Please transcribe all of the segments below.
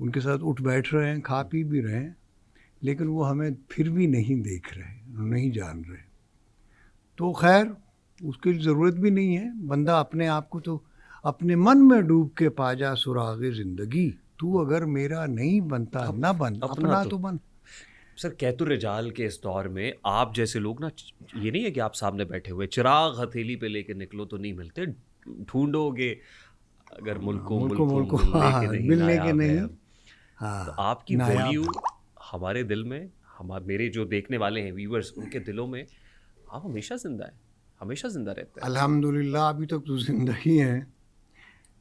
ان کے ساتھ اٹھ بیٹھ رہے ہیں, کھا پی بھی رہے ہیں, لیکن وہ ہمیں پھر بھی نہیں دیکھ رہے, نہیں جان رہے. تو خیر اس کی ضرورت بھی نہیں ہے. بندہ اپنے آپ کو تو اپنے من میں ڈوب کے پا جا سراغ زندگی, تو اگر میرا نہیں بنتا نہ بن, اپنا تو بن. سر کیت الرجال کے اس دور میں آپ جیسے لوگ نا, یہ نہیں ہے کہ آپ سامنے بیٹھے ہوئے چراغ ہتھیلی پہ لے کے نکلو تو نہیں ملتے, ڈھونڈو گے اگر ملکوں ملنے کے نہیں. تو آپ کی ویلیو ہمارے دل میں, میرے جو دیکھنے والے ہیں ویورز, ان کے دلوں میں آپ ہمیشہ زندہ ہیں, ہمیشہ زندہ رہتے ہیں. الحمدللہ ابھی تک تو زندہ ہی ہیں,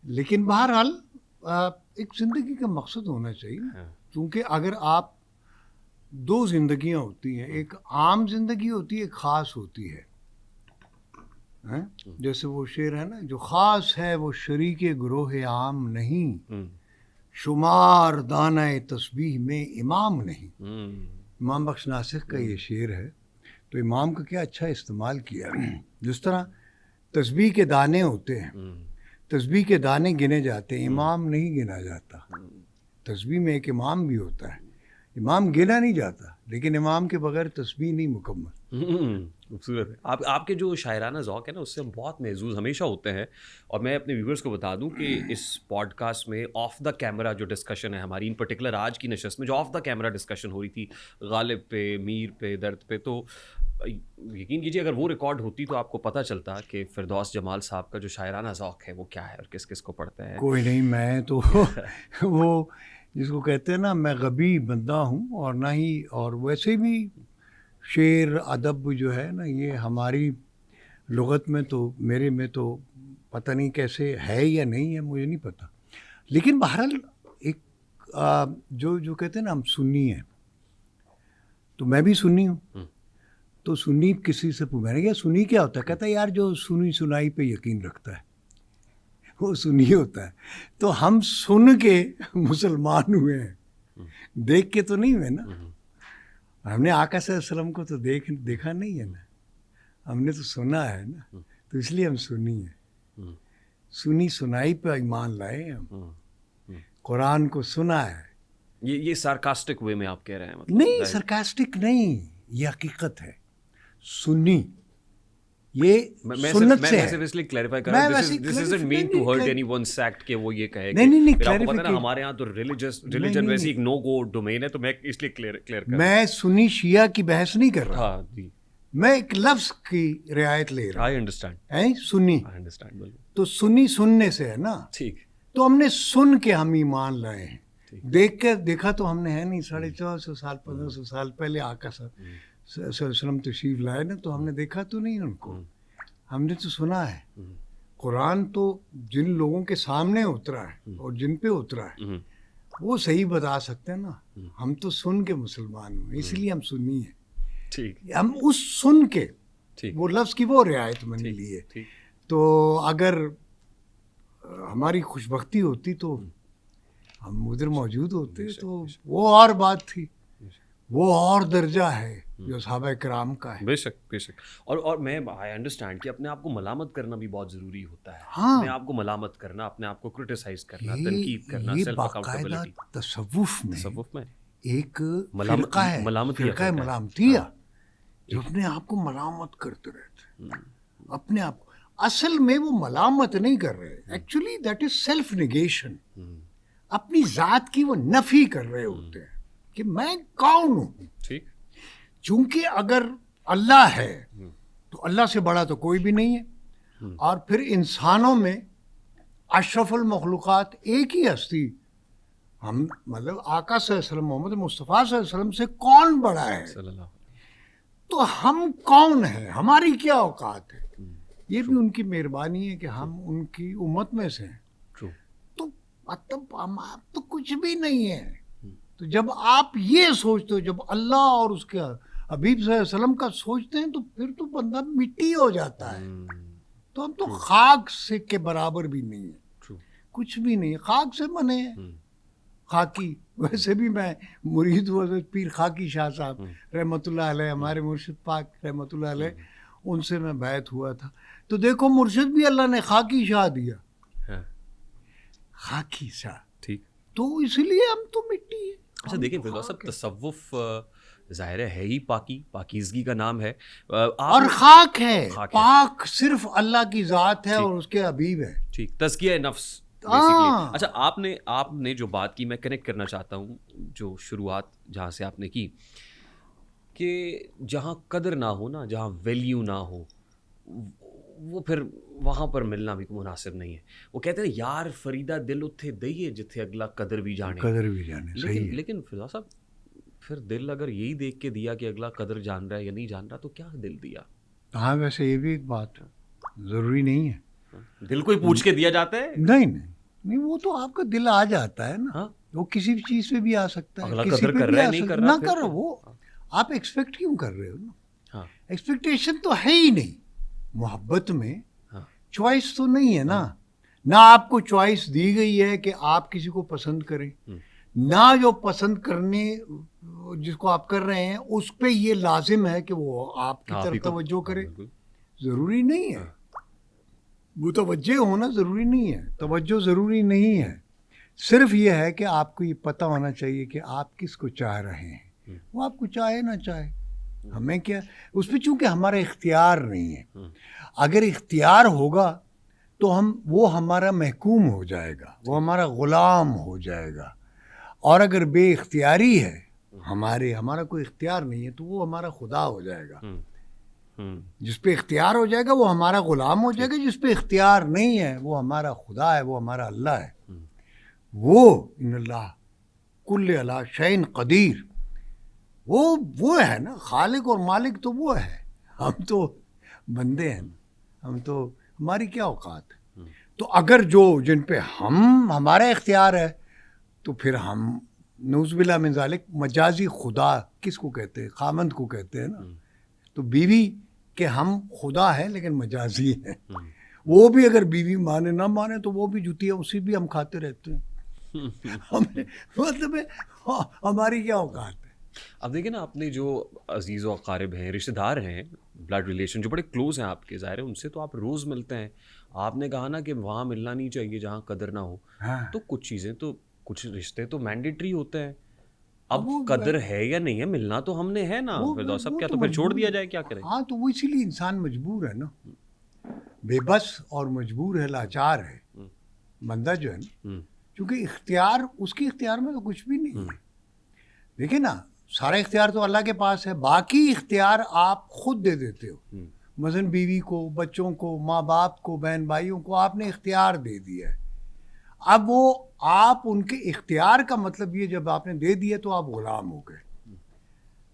لیکن بہرحال ایک زندگی کا مقصد ہونا چاہیے. کیونکہ اگر آپ دو زندگیاں ہوتی ہیں, ایک عام زندگی ہوتی ہے, ایک خاص ہوتی ہے. جیسے وہ شعر ہے نا, جو خاص ہے وہ شریک گروہ عام نہیں, شمار دانہ تسبیح میں امام نہیں. امام بخش ناسخ کا یہ شعر ہے. تو امام کا کیا اچھا استعمال کیا. جس طرح تسبیح کے دانے ہوتے ہیں, تسبیح کے دانے گنے جاتے ہیں, امام نہیں گنا جاتا. تسبیح میں ایک امام بھی ہوتا ہے, امام گنا نہیں جاتا, لیکن امام کے بغیر تسبیح نہیں مکمل. خوبصورت ہے. آپ کے جو شاعرانہ ذوق ہے نا, اس سے ہم بہت محظوظ ہمیشہ ہوتے ہیں. اور میں اپنے ویورز کو بتا دوں کہ اس پوڈ کاسٹ میں آف دا کیمرہ جو ڈسکشن ہے ہماری, ان پرٹیکولر آج کی نشست میں جو آف دا کیمرہ ڈسکشن ہو رہی تھی غالب پہ, میر پہ, درد پہ, تو یقین کیجیے اگر وہ ریکارڈ ہوتی تو آپ کو پتہ چلتا کہ فردوس جمال صاحب کا جو شاعرانہ ذوق ہے وہ کیا ہے اور کس کس کو پڑھتے ہیں. کوئی نہیں, میں تو وہ جس کو کہتے ہیں نا, میں غبی بندہ ہوں, اور نہ ہی, اور ویسے بھی شعر ادب جو ہے نا, یہ ہماری لغت میں تو, میرے میں تو پتہ نہیں کیسے ہے یا نہیں ہے, مجھے نہیں پتہ. لیکن بہرحال ایک جو کہتے ہیں نا ہم سنی ہیں, تو میں بھی سنی ہوں. تو سنی کسی سے میں نے کہا سنی کیا ہوتا ہے, کہتا ہے یار جو سنی سنائی پہ یقین رکھتا ہے وہ سنی ہوتا ہے. تو ہم سن کے مسلمان ہوئے ہیں, دیکھ کے تو نہیں ہوئے نا. ہم نے آقا صلی اللہ علیہ وسلم کو تو دیکھا نہیں ہے نا, ہم نے تو سنا ہے نا, تو اس لیے ہم سنی ہیں. سنی سنائی پہ ایمان لائے ہم, قرآن کو سنا ہے. یہ سارکاسٹک وے میں آپ کہہ رہے ہیں؟ نہیں, سرکاسٹک نہیں, یہ حقیقت ہے. سنی یہ سنت سے ہے. میں اس لیے کلیریفائی کر رہا ہوں, this isn't meant to hurt any one sect کہ وہ یہ کہے کہ آپ کو پتہ ہے نا ہمارے ہاں تو ریلیجن ویسی ایک نو گو ڈومین ہے, تو میں اس لیے کلیئر کر رہا ہوں. میں سنی شیعہ کی بحث نہیں کر رہا. ہاں جی, میں ایک لفظ کی رعایت لے رہا ہوں. I understand, Sunny, I understand. تو سنی سننے سے ہے نا. ٹھیک, تو ہم نے سن کے ہم ایمان لائے ہیں. دیکھ کے دیکھا تو ہم نے ہے نہیں. 1450 سال 1500 سال پہلے آقا صلی اللہ علیہ وسلم تشریف لائے نا, تو ہم نے دیکھا تو نہیں ان کو, ہم نے تو سنا ہے. قرآن تو جن لوگوں کے سامنے اترا ہے اور جن پہ اترا ہے وہ صحیح بتا سکتے ہیں نا. ہم تو سن کے مسلمان ہوئے, اس لیے ہم سنی ہیں. ہم اس سن کے وہ لفظ کی وہ رعایت من لی ہے. تو اگر ہماری خوش بختی ہوتی تو ہم ادھر موجود ہوتے, تو وہ اور بات تھی, وہ اور درجہ ہے جو صحابہ کرام کا ہے. بے شک, بے شک. اور میں آئی انڈرسٹینڈ کہ اپنے آپ کو ملامت کرنا بھی بہت ضروری ہوتا ہے. اپنے آپ کو ملامت کرنا, اپنے آپ کو کرٹیسائز کرنا, تنقید کرنا, سیلف اکاؤنٹیبلٹی. تصوف میں ایک فرقہ ہے, فرقہ ملامتیہ, جو اپنے آپ کو ملامت کرتے رہتے ہیں. اپنے آپ کو اصل میں وہ ملامت نہیں کر رہے, actually that is self negation. اپنی ذات کی وہ نفی کر رہے ہوتے ہیں کہ میں کون ہوں. ٹھیک, چونکہ اگر اللہ ہے تو اللہ سے بڑا تو کوئی بھی نہیں ہے. اور پھر انسانوں میں اشرف المخلوقات ایک ہی ہستی, ہم مطلب آقا صلی اللہ علیہ وسلم, محمد مصطفیٰ صلی اللہ علیہ وسلم سے کون بڑا ہے؟ تو ہم کون ہیں, ہماری کیا اوقات ہے؟ یہ بھی ان کی مہربانی ہے کہ ہم ان کی امت میں سے ہیں. تو مطلب ہم آپ تو کچھ بھی نہیں ہے. تو جب آپ یہ سوچتے ہو, جب اللہ اور اس کے حبیب صلی اللہ علیہ وسلم کا سوچتے ہیں, تو پھر تو بندہ مٹی ہو جاتا ہے. تو ہم تو خاک سے کے برابر بھی نہیں ہیں, کچھ بھی نہیں. خاک سے بنے ہیں, خاکی. ویسے بھی میں مرید ہوا پیر خاکی شاہ صاحب رحمۃ اللہ علیہ, ہمارے مرشد پاک رحمۃ اللہ علیہ, ان سے میں بیعت ہوا تھا. تو دیکھو مرشد بھی اللہ نے خاکی شاہ دیا, خاکی شاہ. ٹھیک, تو اس لیے ہم تو مٹی ہے. اچھا دیکھیں فردوس صاحب، تصوف ظاہر ہے ہی پاکیزگی کا نام ہے، اور خاک ہے. پاک صرف اللہ کی ذات ہے اور اس کے حبیب ہے. ٹھیک، تزکیہ نفس بیسیکلی. اچھا آپ نے جو بات کی، میں کنیکٹ کرنا چاہتا ہوں جو شروعات جہاں سے آپ نے کی، کہ جہاں قدر نہ ہو نا، جہاں ویلیو نہ ہو، وہ پھر وہاں پر ملنا بھی مناسب نہیں ہے. وہ کہتے ہیں یار فریدہ دل اتھے دئیے جتھے اگلا قدر بھی جانے. لیکن فردوس صاحب، پھر دل اگر یہی دیکھ کے دیا کہ اگلا قدر جان رہا ہے یا نہیں جان رہا، تو کیا دل دیا؟ ہاں ویسے یہ بھی ایک بات ضروری نہیں ہے. دل کو ہی پوچھ کے دیا جاتا ہے؟ نہیں، وہ تو آپ کا دل آ جاتا ہے نا. وہ کسی بھی چیز پہ بھی آ سکتا ہے، کسی پہ بھی آ سکتا ہے. نہ کرو، وہ آپ ایکسپیکٹ کیوں کر رہے ہو نا؟ ایکسپیکٹیشن تو ہے ہی نہیں. محبت میں چوائس تو نہیں ہے نا. نہ آپ کو چوائس دی گئی ہے کہ آپ کسی کو پسند کریں، نہ جو پسند کرنے جس کو آپ کر رہے ہیں اس پہ یہ لازم ہے کہ وہ آپ کی طرف توجہ کرے. ضروری نہیں ہے متوجہ ہونا، ضروری نہیں ہے توجہ، ضروری نہیں ہے. صرف یہ ہے کہ آپ کو یہ پتہ ہونا چاہیے کہ آپ کس کو چاہ رہے ہیں. وہ آپ کو چاہے نہ چاہے، ہمیں کیا اس پہ، چونکہ ہمارا اختیار نہیں ہے. اگر اختیار ہوگا تو وہ ہمارا محکوم ہو جائے گا، وہ ہمارا غلام ہو جائے گا. اور اگر بے اختیاری ہے ہمارا کوئی اختیار نہیں ہے، تو وہ ہمارا خدا ہو جائے گا. جس پہ اختیار ہو جائے گا وہ ہمارا غلام ہو جائے گا. جس پہ اختیار نہیں ہے وہ ہمارا خدا ہے، وہ ہمارا اللہ ہے. وہ ان اللہ کل علی شیء قدیر، وہ ہے نا خالق اور مالک. تو وہ ہے، ہم تو بندے ہیں، ہم تو ہماری کیا اوقات ہے. تو اگر جن پہ ہمارا اختیار ہے، تو پھر ہم نعوذ باللہ من ذالک مجازی خدا کس کو کہتے ہیں؟ خامند کو کہتے ہیں نا. تو بیوی کہ ہم خدا ہے لیکن مجازی ہیں. وہ بھی اگر بیوی مانے نہ مانے تو وہ بھی جوتی ہے، اسی بھی ہم کھاتے رہتے ہیں. مطلب ہماری کیا اوقات ہے. اب دیکھیں نا، اپنے جو عزیز و اقارب ہیں، رشتہ دار ہیں، بلڈ ریلیشن جو بڑے کلوز ہیں آپ کے، ظاہر ہے ان سے تو آپ روز ملتے ہیں. آپ نے کہا نا کہ وہاں ملنا نہیں چاہیے جہاں قدر نہ ہو. تو کچھ چیزیں تو، کچھ رشتے تو مینڈیٹری ہوتے ہیں. اب قدر ہے یا نہیں ہے، ملنا تو ہم نے ہے نا فردوس صاحب. کیا تو پھر چھوڑ دیا جائے، کیا کریں؟ ہاں تو وہ اسی لیے انسان مجبور ہے نا، بے بس اور مجبور ہے، لاچار ہے بندہ جو ہے نا. کیونکہ اختیار اس کے اختیار میں تو کچھ بھی نہیں ہے. دیکھیں نا، سارا اختیار تو اللہ کے پاس ہے، باقی اختیار آپ خود دے دیتے ہو. مثلاً بیوی کو، بچوں کو، ماں باپ کو، بہن بھائیوں کو آپ نے اختیار دے دیا ہے. اب وہ آپ ان کے اختیار کا مطلب یہ جب آپ نے دے دیا تو آپ غلام ہو گئے.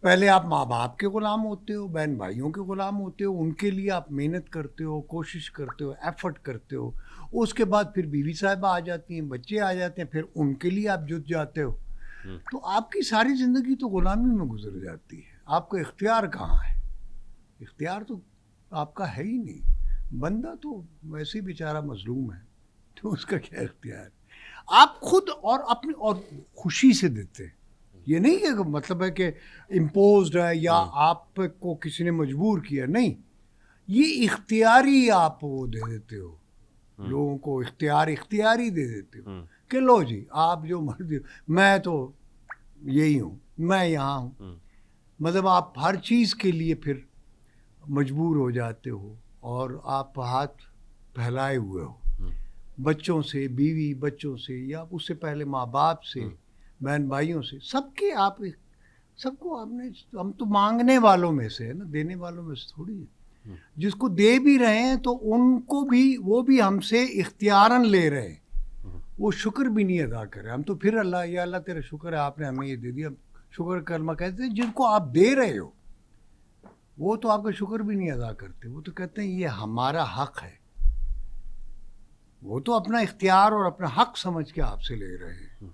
پہلے آپ ماں باپ کے غلام ہوتے ہو، بہن بھائیوں کے غلام ہوتے ہو، ان کے لیے آپ محنت کرتے ہو، کوشش کرتے ہو، ایفرٹ کرتے ہو. اس کے بعد پھر بیوی صاحبہ آ جاتی ہیں، بچے آ جاتے ہیں، پھر ان کے لیے آپ جت جاتے ہو. تو آپ کی ساری زندگی تو غلامی میں گزر جاتی ہے. آپ کا اختیار کہاں ہے؟ اختیار تو آپ کا ہے ہی نہیں. بندہ تو ویسے ہی بیچارہ مظلوم ہے، تو اس کا کیا اختیار؟ آپ خود اور اپنی اور خوشی سے دیتے ہیں. یہ نہیں کہ مطلب ہے کہ امپوزڈ ہے یا آپ کو کسی نے مجبور کیا، نہیں. یہ اختیاری آپ وہ دے دیتے ہو لوگوں کو، اختیاری دے دیتے ہو کہ لو جی آپ جو مرضی، میں تو یہی ہوں، میں یہاں ہوں. مطلب آپ ہر چیز کے لیے پھر مجبور ہو جاتے ہو، اور آپ ہاتھ پھیلائے ہوئے ہو بچوں سے، بیوی بچوں سے، یا اس سے پہلے ماں باپ سے، بہن بھائیوں سے، سب کو آپ نے. ہم تو مانگنے والوں میں سے ہے نا، دینے والوں میں سے تھوڑی ہے. جس کو دے بھی رہے ہیں تو ان کو بھی، وہ بھی ہم سے اختیاراً لے رہے ہیں. وہ شکر بھی نہیں ادا کرے. ہم تو پھر اللہ، یا اللہ تیرا شکر ہے آپ نے ہمیں یہ دے دیا. شکر کلمہ کہتے ہیں. جن کو آپ دے رہے ہو وہ تو آپ کا شکر بھی نہیں ادا کرتے. وہ تو کہتے ہیں یہ ہمارا حق ہے. وہ تو اپنا اختیار اور اپنا حق سمجھ کے آپ سے لے رہے ہیں.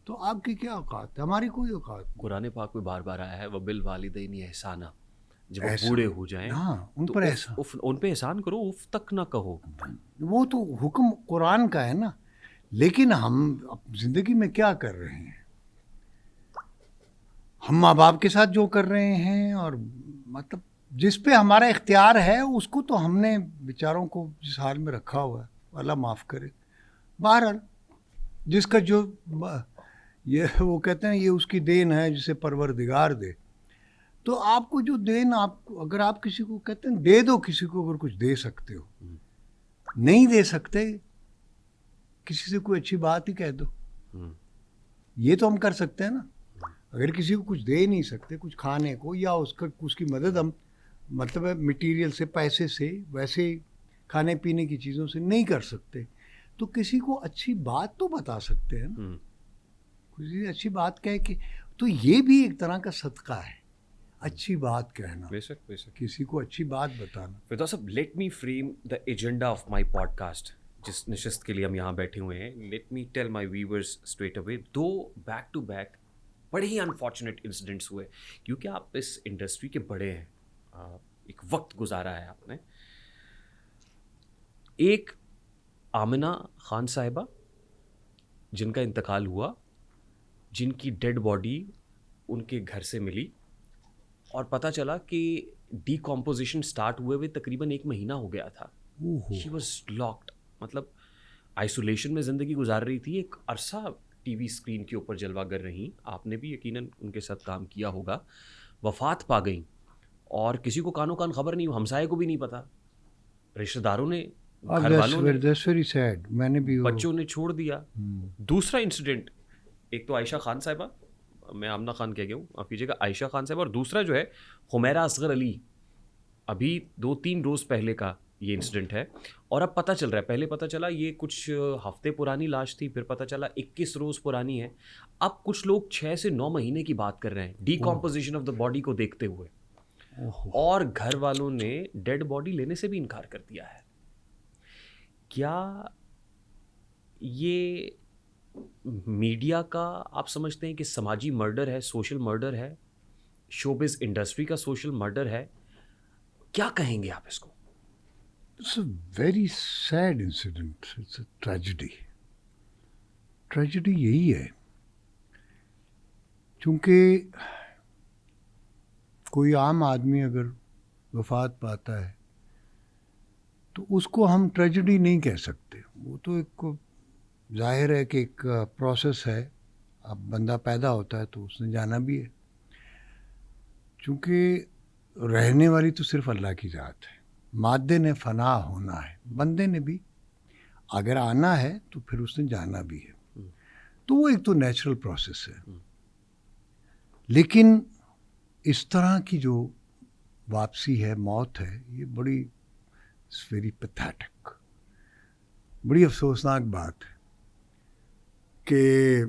تو آپ کی کیا اوقات ہے؟ ہماری کوئی اوقات. قرآن پاک میں بار بار آیا ہے وَبِالْوَالِدَيْنِ اِحْسَانًا. جب وہ بوڑھے ہو جائیں ان پر ان پہ احسان کرو، اف تک نہ کہو. وہ تو حکم قرآن کا ہے نا. لیکن ہم زندگی میں کیا کر رہے ہیں؟ ہم ماں باپ کے ساتھ جو کر رہے ہیں، اور مطلب جس پہ ہمارا اختیار ہے اس کو تو ہم نے بیچاروں کو جس حال میں رکھا ہوا ہے، اللہ معاف کرے. بہرحال جس کا جو یہ وہ کہتے ہیں یہ اس کی دین ہے جسے پروردگار دے. تو آپ کو جو دین آپ اگر آپ کسی کو کہتے ہیں دے دو, کسی کو اگر کچھ دے سکتے ہو, نہیں دے سکتے کسی سے کوئی اچھی بات ہی کہہ دو. یہ تو ہم کر سکتے ہیں نا. اگر کسی کو کچھ دے نہیں سکتے کچھ کھانے کو, یا اس کی مدد ہم مطلب ہے مٹیریل سے, پیسے سے, ویسے کھانے پینے کی چیزوں سے نہیں کر سکتے, تو کسی کو اچھی بات تو بتا سکتے ہیں نا. کسی اچھی بات کہہ کے, تو یہ بھی ایک طرح کا صدقہ ہے, اچھی بات کہنا, بے شک بے شک. کسی کو اچھی بات بتانا. Firdous sahab, let me frame the agenda of my podcast. جس نشست کے لیے ہم یہاں بیٹھے ہوئے ہیں, let me tell my viewers straight away. 2 back to back بڑے ہی انفارچونیٹ انسیڈنٹس ہوئے, کیونکہ آپ اس انڈسٹری کے بڑے ہیں, ایک وقت گزارا ہے آپ نے. ایک آمنہ خان صاحبہ جن کا انتقال ہوا, جن کی ڈیڈ باڈی ان کے گھر سے ملی, اور پتہ چلا کہ ڈی کمپوزیشن سٹارٹ ہوئے ہوئے تقریباً 1 مہینہ ہو گیا تھا. شی واز لاکڈ, مطلب آئسولیشن میں زندگی گزار رہی تھی. ایک عرصہ ٹی وی اسکرین کے اوپر جلوہ گر رہیں, آپ نے بھی یقیناً ان کے ساتھ کام کیا ہوگا. وفات پا گئیں, اور کسی کو کانوں کان خبر نہیں, ہمسائے کو بھی نہیں پتا, رشتہ داروں نے, گھر والوں نے, That's very sad. میں نے بھی بچوں نے چھوڑ دیا. دوسرا انسیڈنٹ, ایک تو عائشہ خان صاحبہ, میں آمنہ خان کہہ گیا ہوں, آپ کیجیے گا, عائشہ خان صاحبہ, اور دوسرا جو ہے حمیرہ اصغر علی. ابھی 2-3 روز پہلے کا یہ انسیڈنٹ ہے, اور اب پتہ چل رہا ہے, پہلے پتہ چلا یہ کچھ ہفتے پرانی لاش تھی, پھر پتہ چلا 21 روز پرانی ہے, اب کچھ لوگ 6 سے 9 مہینے کی بات کر رہے ہیں D composition of the body کو دیکھتے ہوئے, اور گھر والوں نے ڈیڈ باڈی لینے سے بھی انکار کر دیا ہے. کیا یہ میڈیا کا آپ سمجھتے ہیں کہ سماجی مرڈر ہے, سوشل مرڈر ہے, شوبز انڈسٹری کا سوشل مرڈر ہے؟ کیا کہیں گے آپ اس کو؟ It's a very sad incident. It's a tragedy. Tragedy یہی ہے, چونکہ کوئی عام آدمی اگر وفات پاتا ہے تو اس کو ہم ٹریجڈی نہیں کہہ سکتے. وہ تو ایک ظاہر ہے کہ ایک پروسیس ہے. اب بندہ پیدا ہوتا ہے تو اس نے جانا بھی ہے, چونکہ رہنے والی تو صرف اللہ کی ذات ہے. مادے نے فنا ہونا ہے, بندے نے بھی اگر آنا ہے تو پھر اس نے جانا بھی ہے. تو وہ ایک تو نیچرل پروسیس ہے. لیکن اس طرح کی جو واپسی ہے, موت ہے, یہ بڑی ویری پیتھیٹک, بڑی افسوسناک بات ہے کہ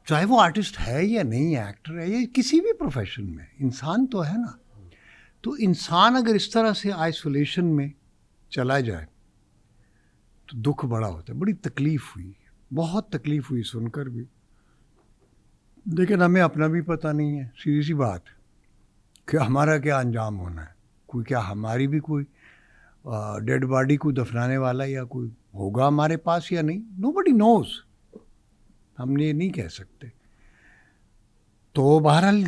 چاہے وہ آرٹسٹ ہے یا نہیں, ایکٹر ہے یا کسی بھی پروفیشن میں, انسان تو ہے نا. تو انسان اگر اس طرح سے آئسولیشن میں چلا جائے تو دکھ بڑا ہوتا ہے. بڑی تکلیف ہوئی, بہت تکلیف ہوئی سن کر بھی, لیکن ہمیں اپنا بھی پتہ نہیں ہے. سیدھی سی بات کہ ہمارا کیا انجام ہونا ہے. کوئی کیا ہماری بھی کوئی ڈیڈ باڈی کو دفنانے والا یا کوئی ہوگا ہمارے پاس یا نہیں, نو بڈی نوز. ہم یہ نہیں کہہ سکتے. تو بہرحال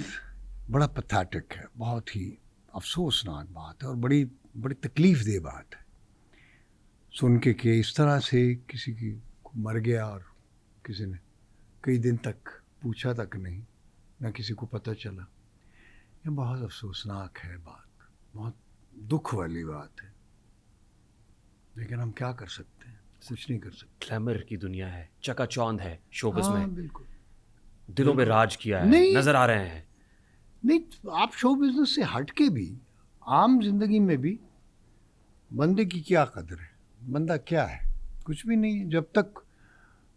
بڑا پیتھیٹک ہے, بہت ہی افسوسناک بات ہے, اور بڑی تکلیف دہ بات ہے سن کے کہ اس طرح سے کسی کی مر گیا اور کسی نے کئی دن تک پوچھا تک نہیں, نہ کسی کو پتہ چلا. یہ بہت افسوسناک ہے بات, بہت دکھ والی بات ہے. لیکن ہم کیا کر سکتے ہیں, کچھ نہیں کر سکتے. گلیمر کی دنیا ہے, چکا چوند ہے شوبز میں, بالکل دلوں پہ راج کیا ہے, نظر آ رہے ہیں. نہیں, آپ شو بزنس سے ہٹ کے بھی عام زندگی میں بھی بندے کی کیا قدر ہے, بندہ کیا ہے, کچھ بھی نہیں ہے. جب تک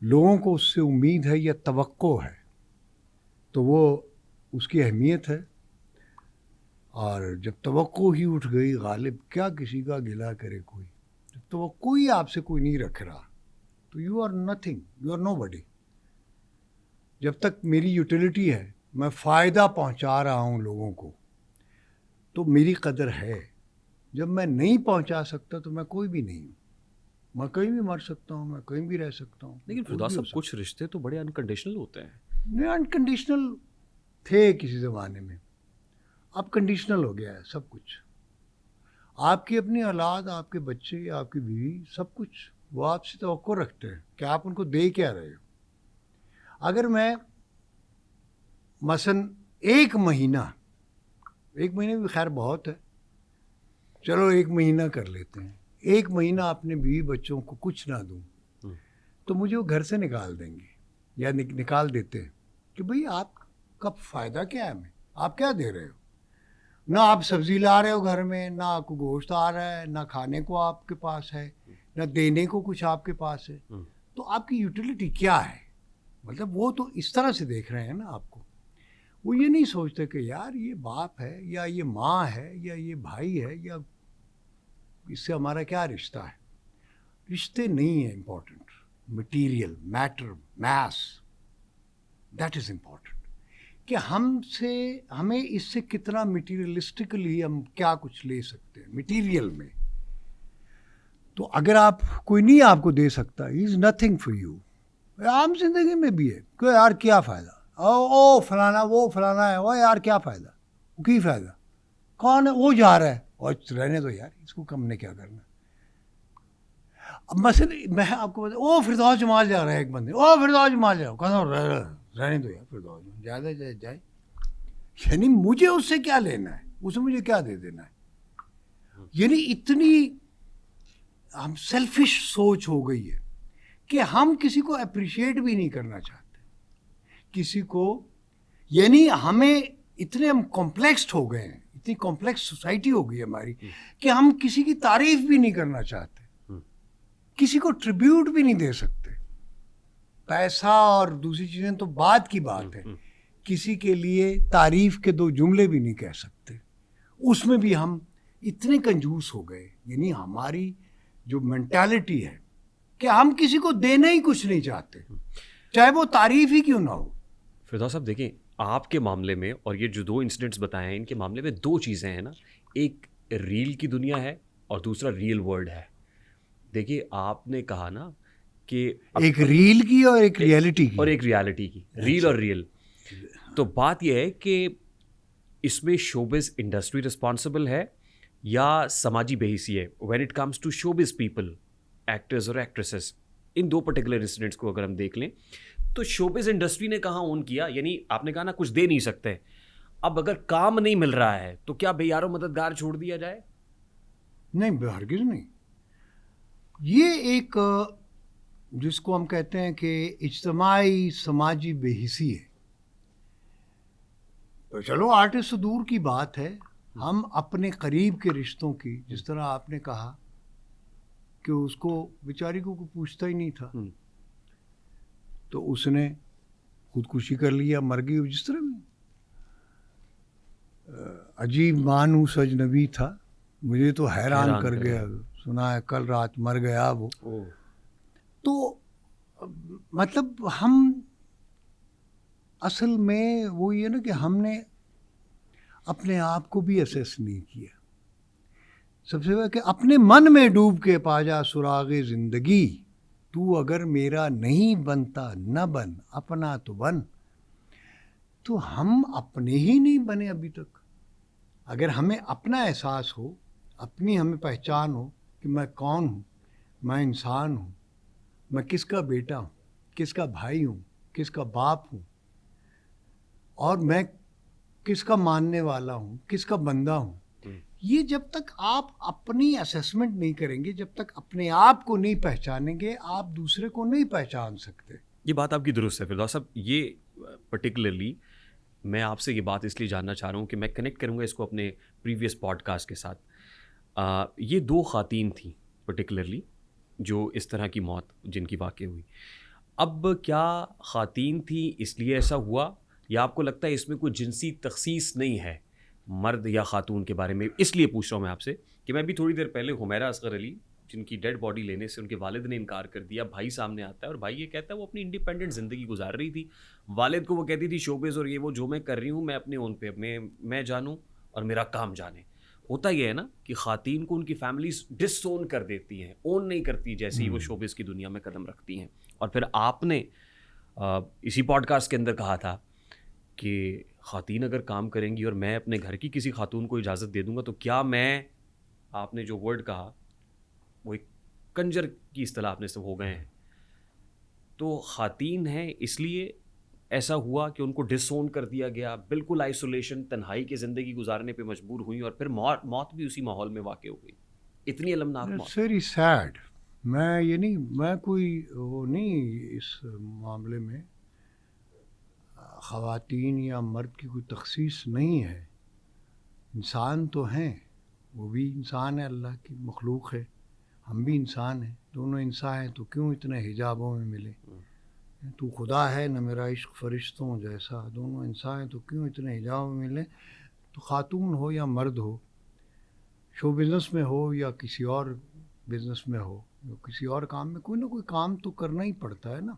لوگوں کو اس سے امید ہے یا توقع ہے تو وہ اس کی اہمیت ہے, اور جب توقع ہی اٹھ گئی غالب, کیا کسی کا گلہ کرے کوئی. جب توقع ہی آپ سے کوئی نہیں رکھ رہا تو you are nothing, you are nobody. جب تک میری یوٹیلیٹی ہے, میں فائدہ پہنچا رہا ہوں لوگوں کو, تو میری قدر ہے. جب میں نہیں پہنچا سکتا تو میں کوئی بھی نہیں ہوں. میں کہیں بھی مر سکتا ہوں, میں کہیں بھی رہ سکتا ہوں. لیکن فردوس صاحب, کچھ رشتے تو بڑے انکنڈیشنل ہوتے ہیں. نہیں, انکنڈیشنل تھے کسی زمانے میں, اب کنڈیشنل ہو گیا ہے سب کچھ. آپ کی اپنی اولاد, آپ کے بچے, آپ کی بیوی, سب کچھ وہ آپ سے توقع رکھتے ہیں کہ آپ ان کو دے کیا رہے ہو. اگر میں مثلاً ایک مہینہ بھی خیر بہت ہے، چلو 1 مہینہ کر لیتے ہیں، 1 مہینہ اپنے بیوی بچوں کو کچھ نہ دوں تو مجھے وہ گھر سے نکال دیں گے یا نکال دیتے ہیں کہ بھئی آپ کا فائدہ کیا ہے، ہمیں آپ کیا دے رہے ہو؟ نہ آپ سبزی لا رہے ہو گھر میں، نہ آپ کو گوشت آ رہا ہے، نہ کھانے کو آپ کے پاس ہے، نہ دینے کو کچھ آپ کے پاس ہے، تو آپ کی یوٹیلیٹی کیا ہے؟ مطلب وہ تو اس طرح سے دیکھ رہے ہیں نا آپ کو، وہ یہ نہیں سوچتے کہ یار یہ باپ ہے یا یہ ماں ہے یا یہ بھائی ہے یا اس سے ہمارا کیا رشتہ ہے. رشتے نہیں ہیں important, material, matter, mess, that is important کہ ہمیں اس سے کتنا مٹیریلسٹکلی ہم کیا کچھ لے سکتے ہیں مٹیریل میں. تو اگر آپ کوئی نہیں آپ کو دے سکتا، ہی از نتھنگ فار یو. عام زندگی میں بھی ہے کہ یار کیا فائدہ، او فلانا وہ فلانا ہے، وہ یار کیا فائدہ، وہ کی فائدہ، کون ہے وہ جا رہا ہے، اور رہنے دو یار، اس کو کم نے کیا کرنا. اب مثلا میں آپ کو بتا، او فردوس جمال جا رہا ہے ایک بندے، او فردوس جمال جا رہا ہے، رہنے دو یار، فردوس جمال جائے، یعنی مجھے اس سے کیا لینا ہے، اسے مجھے کیا دے دینا ہے. یعنی اتنی ہم سیلفش سوچ ہو گئی ہے کہ ہم کسی کو اپریشیٹ بھی نہیں کرنا چاہتے کسی کو. یعنی ہمیں اتنے ہم کمپلیکسڈ ہو گئے ہیں، اتنی کمپلیکس سوسائٹی ہو گئی ہے ہماری کہ ہم کسی کی تعریف بھی نہیں کرنا چاہتے، کسی کو ٹریبیوٹ بھی نہیں دے سکتے. پیسہ اور دوسری چیزیں تو بعد کی بات ہے، کسی کے لیے تعریف کے 2 جملے بھی نہیں کہہ سکتے. اس میں بھی ہم اتنے کنجوس ہو گئے. یعنی ہماری جو مینٹالٹی ہے کہ ہم کسی کو دینا ہی کچھ نہیں چاہتے، چاہے وہ تعریف ہی کیوں نہ ہو. فردوس صاحب دیکھیں، آپ کے معاملے میں اور یہ جو 2 انسیڈنٹس بتائے ہیں، ان کے معاملے میں 2 چیزیں ہیں نا، ایک ریل کی دنیا ہے اور دوسرا ریئل ورلڈ ہے. دیکھیے آپ نے کہا نا کہ ایک ریل کی اور ایک ریئلٹی کی اور ایک ریالٹی کی، ریل اور ریئل. تو بات یہ ہے کہ اس میں شوبز انڈسٹری رسپانسبل ہے یا سماجی بے حسی ہے when it comes to showbiz people, actors اور ایکٹریسز. ان 2 پرٹیکولر انسیڈنٹس کو اگر ہم دیکھ لیں تو شوبز انڈسٹری نے کہاں اون کیا، یعنی آپ نے کہا نا کچھ دے نہیں سکتے. اب اگر کام نہیں مل رہا ہے تو کیا بے یار و مددگار چھوڑ دیا جائے؟ نہیں، ہرگز نہیں. یہ ایک جس کو ہم کہتے ہیں کہ اجتماعی سماجی بے حسی ہے. تو چلو آرٹسٹ سے دور کی بات ہے، ہم اپنے قریب کے رشتوں کی، جس طرح آپ نے کہا کہ اس کو بیچاری کو کوئی پوچھتا ہی نہیں تھا تو اس نے خودکشی کر لیا، مر گئی. جس طرح میں عجیب مانوس اجنبی تھا، مجھے تو حیران کر گیا، سنا ہے کل رات مر گیا وہ. تو مطلب ہم اصل میں وہ یہ نا کہ ہم نے اپنے آپ کو بھی اسیس نہیں کیا. سب سے پہلے کہ اپنے من میں ڈوب کے پا جا سراغ زندگی، تو اگر میرا نہیں بنتا نہ بن، اپنا تو بن. تو ہم اپنے ہی نہیں بنے ابھی تک. اگر ہمیں اپنا احساس ہو، اپنی ہمیں پہچان ہو کہ میں کون ہوں، میں انسان ہوں، میں کس کا بیٹا ہوں، کس کا بھائی ہوں، کس کا باپ ہوں، اور میں کس کا ماننے والا ہوں، کس کا بندہ ہوں. یہ جب تک آپ اپنی اسیسمنٹ نہیں کریں گے، جب تک اپنے آپ کو نہیں پہچانیں گے، آپ دوسرے کو نہیں پہچان سکتے. یہ بات آپ کی درست ہے فردوس صاحب. یہ پرٹیکولرلی میں آپ سے یہ بات اس لیے جاننا چاہ رہا ہوں کہ میں کنیکٹ کروں گا اس کو اپنے پریویس پوڈ کاسٹ کے ساتھ. یہ 2 خواتین تھیں پرٹیکولرلی جو اس طرح کی موت جن کی واقع ہوئی. اب کیا خواتین تھیں اس لیے ایسا ہوا، یا آپ کو لگتا ہے اس میں کوئی جنسی تخصیص نہیں ہے مرد یا خاتون کے بارے میں؟ اس لیے پوچھ رہا ہوں میں آپ سے کہ میں بھی تھوڑی دیر پہلے حمیرہ اصغر علی جن کی ڈیڈ باڈی لینے سے ان کے والد نے انکار کر دیا، بھائی سامنے آتا ہے اور بھائی یہ کہتا ہے وہ اپنی انڈیپینڈنٹ زندگی گزار رہی تھی، والد کو وہ کہتی تھی شوبز اور یہ وہ جو میں کر رہی ہوں میں اپنے اون پہ میں جانوں اور میرا کام جانے. ہوتا یہ ہے نا کہ خواتین کو ان کی فیملیز ڈس اون کر دیتی ہیں، اون نہیں کرتی جیسے ہی وہ شوبز کی دنیا میں قدم رکھتی ہیں. اور پھر آپ نے اسی پوڈ کاسٹ کے اندر کہا تھا کہ خواتین اگر کام کریں گی اور میں اپنے گھر کی کسی خاتون کو اجازت دے دوں گا تو کیا میں، آپ نے جو ورڈ کہا وہ ایک کنجر کی اصطلاح اپنے سے ہو گئے ہیں. تو خواتین ہیں اس لیے ایسا ہوا کہ ان کو ڈس اون کر دیا گیا, بالکل آئسولیشن, تنہائی کی زندگی گزارنے پہ مجبور ہوئیں, اور پھر موت بھی اسی ماحول میں واقع ہو گئی, اتنی المناک موت. Very sad. میں کوئی وہ نہیں اس معاملے میں خواتین یا مرد کی کوئی تخصیص نہیں ہے. انسان تو ہیں, وہ بھی انسان ہے, اللہ کی مخلوق ہے, ہم بھی انسان ہیں, دونوں انسان ہیں, تو کیوں اتنے حجابوں میں ملے؟ تو خدا ہے نہ میرا عشق فرشتوں جیسا, دونوں انسان ہیں تو کیوں اتنے حجابوں میں ملے؟ تو خاتون ہو یا مرد ہو, شو بزنس میں ہو یا کسی اور بزنس میں ہو, کسی اور کام میں, کوئی نہ کوئی کام تو کرنا ہی پڑتا ہے نا.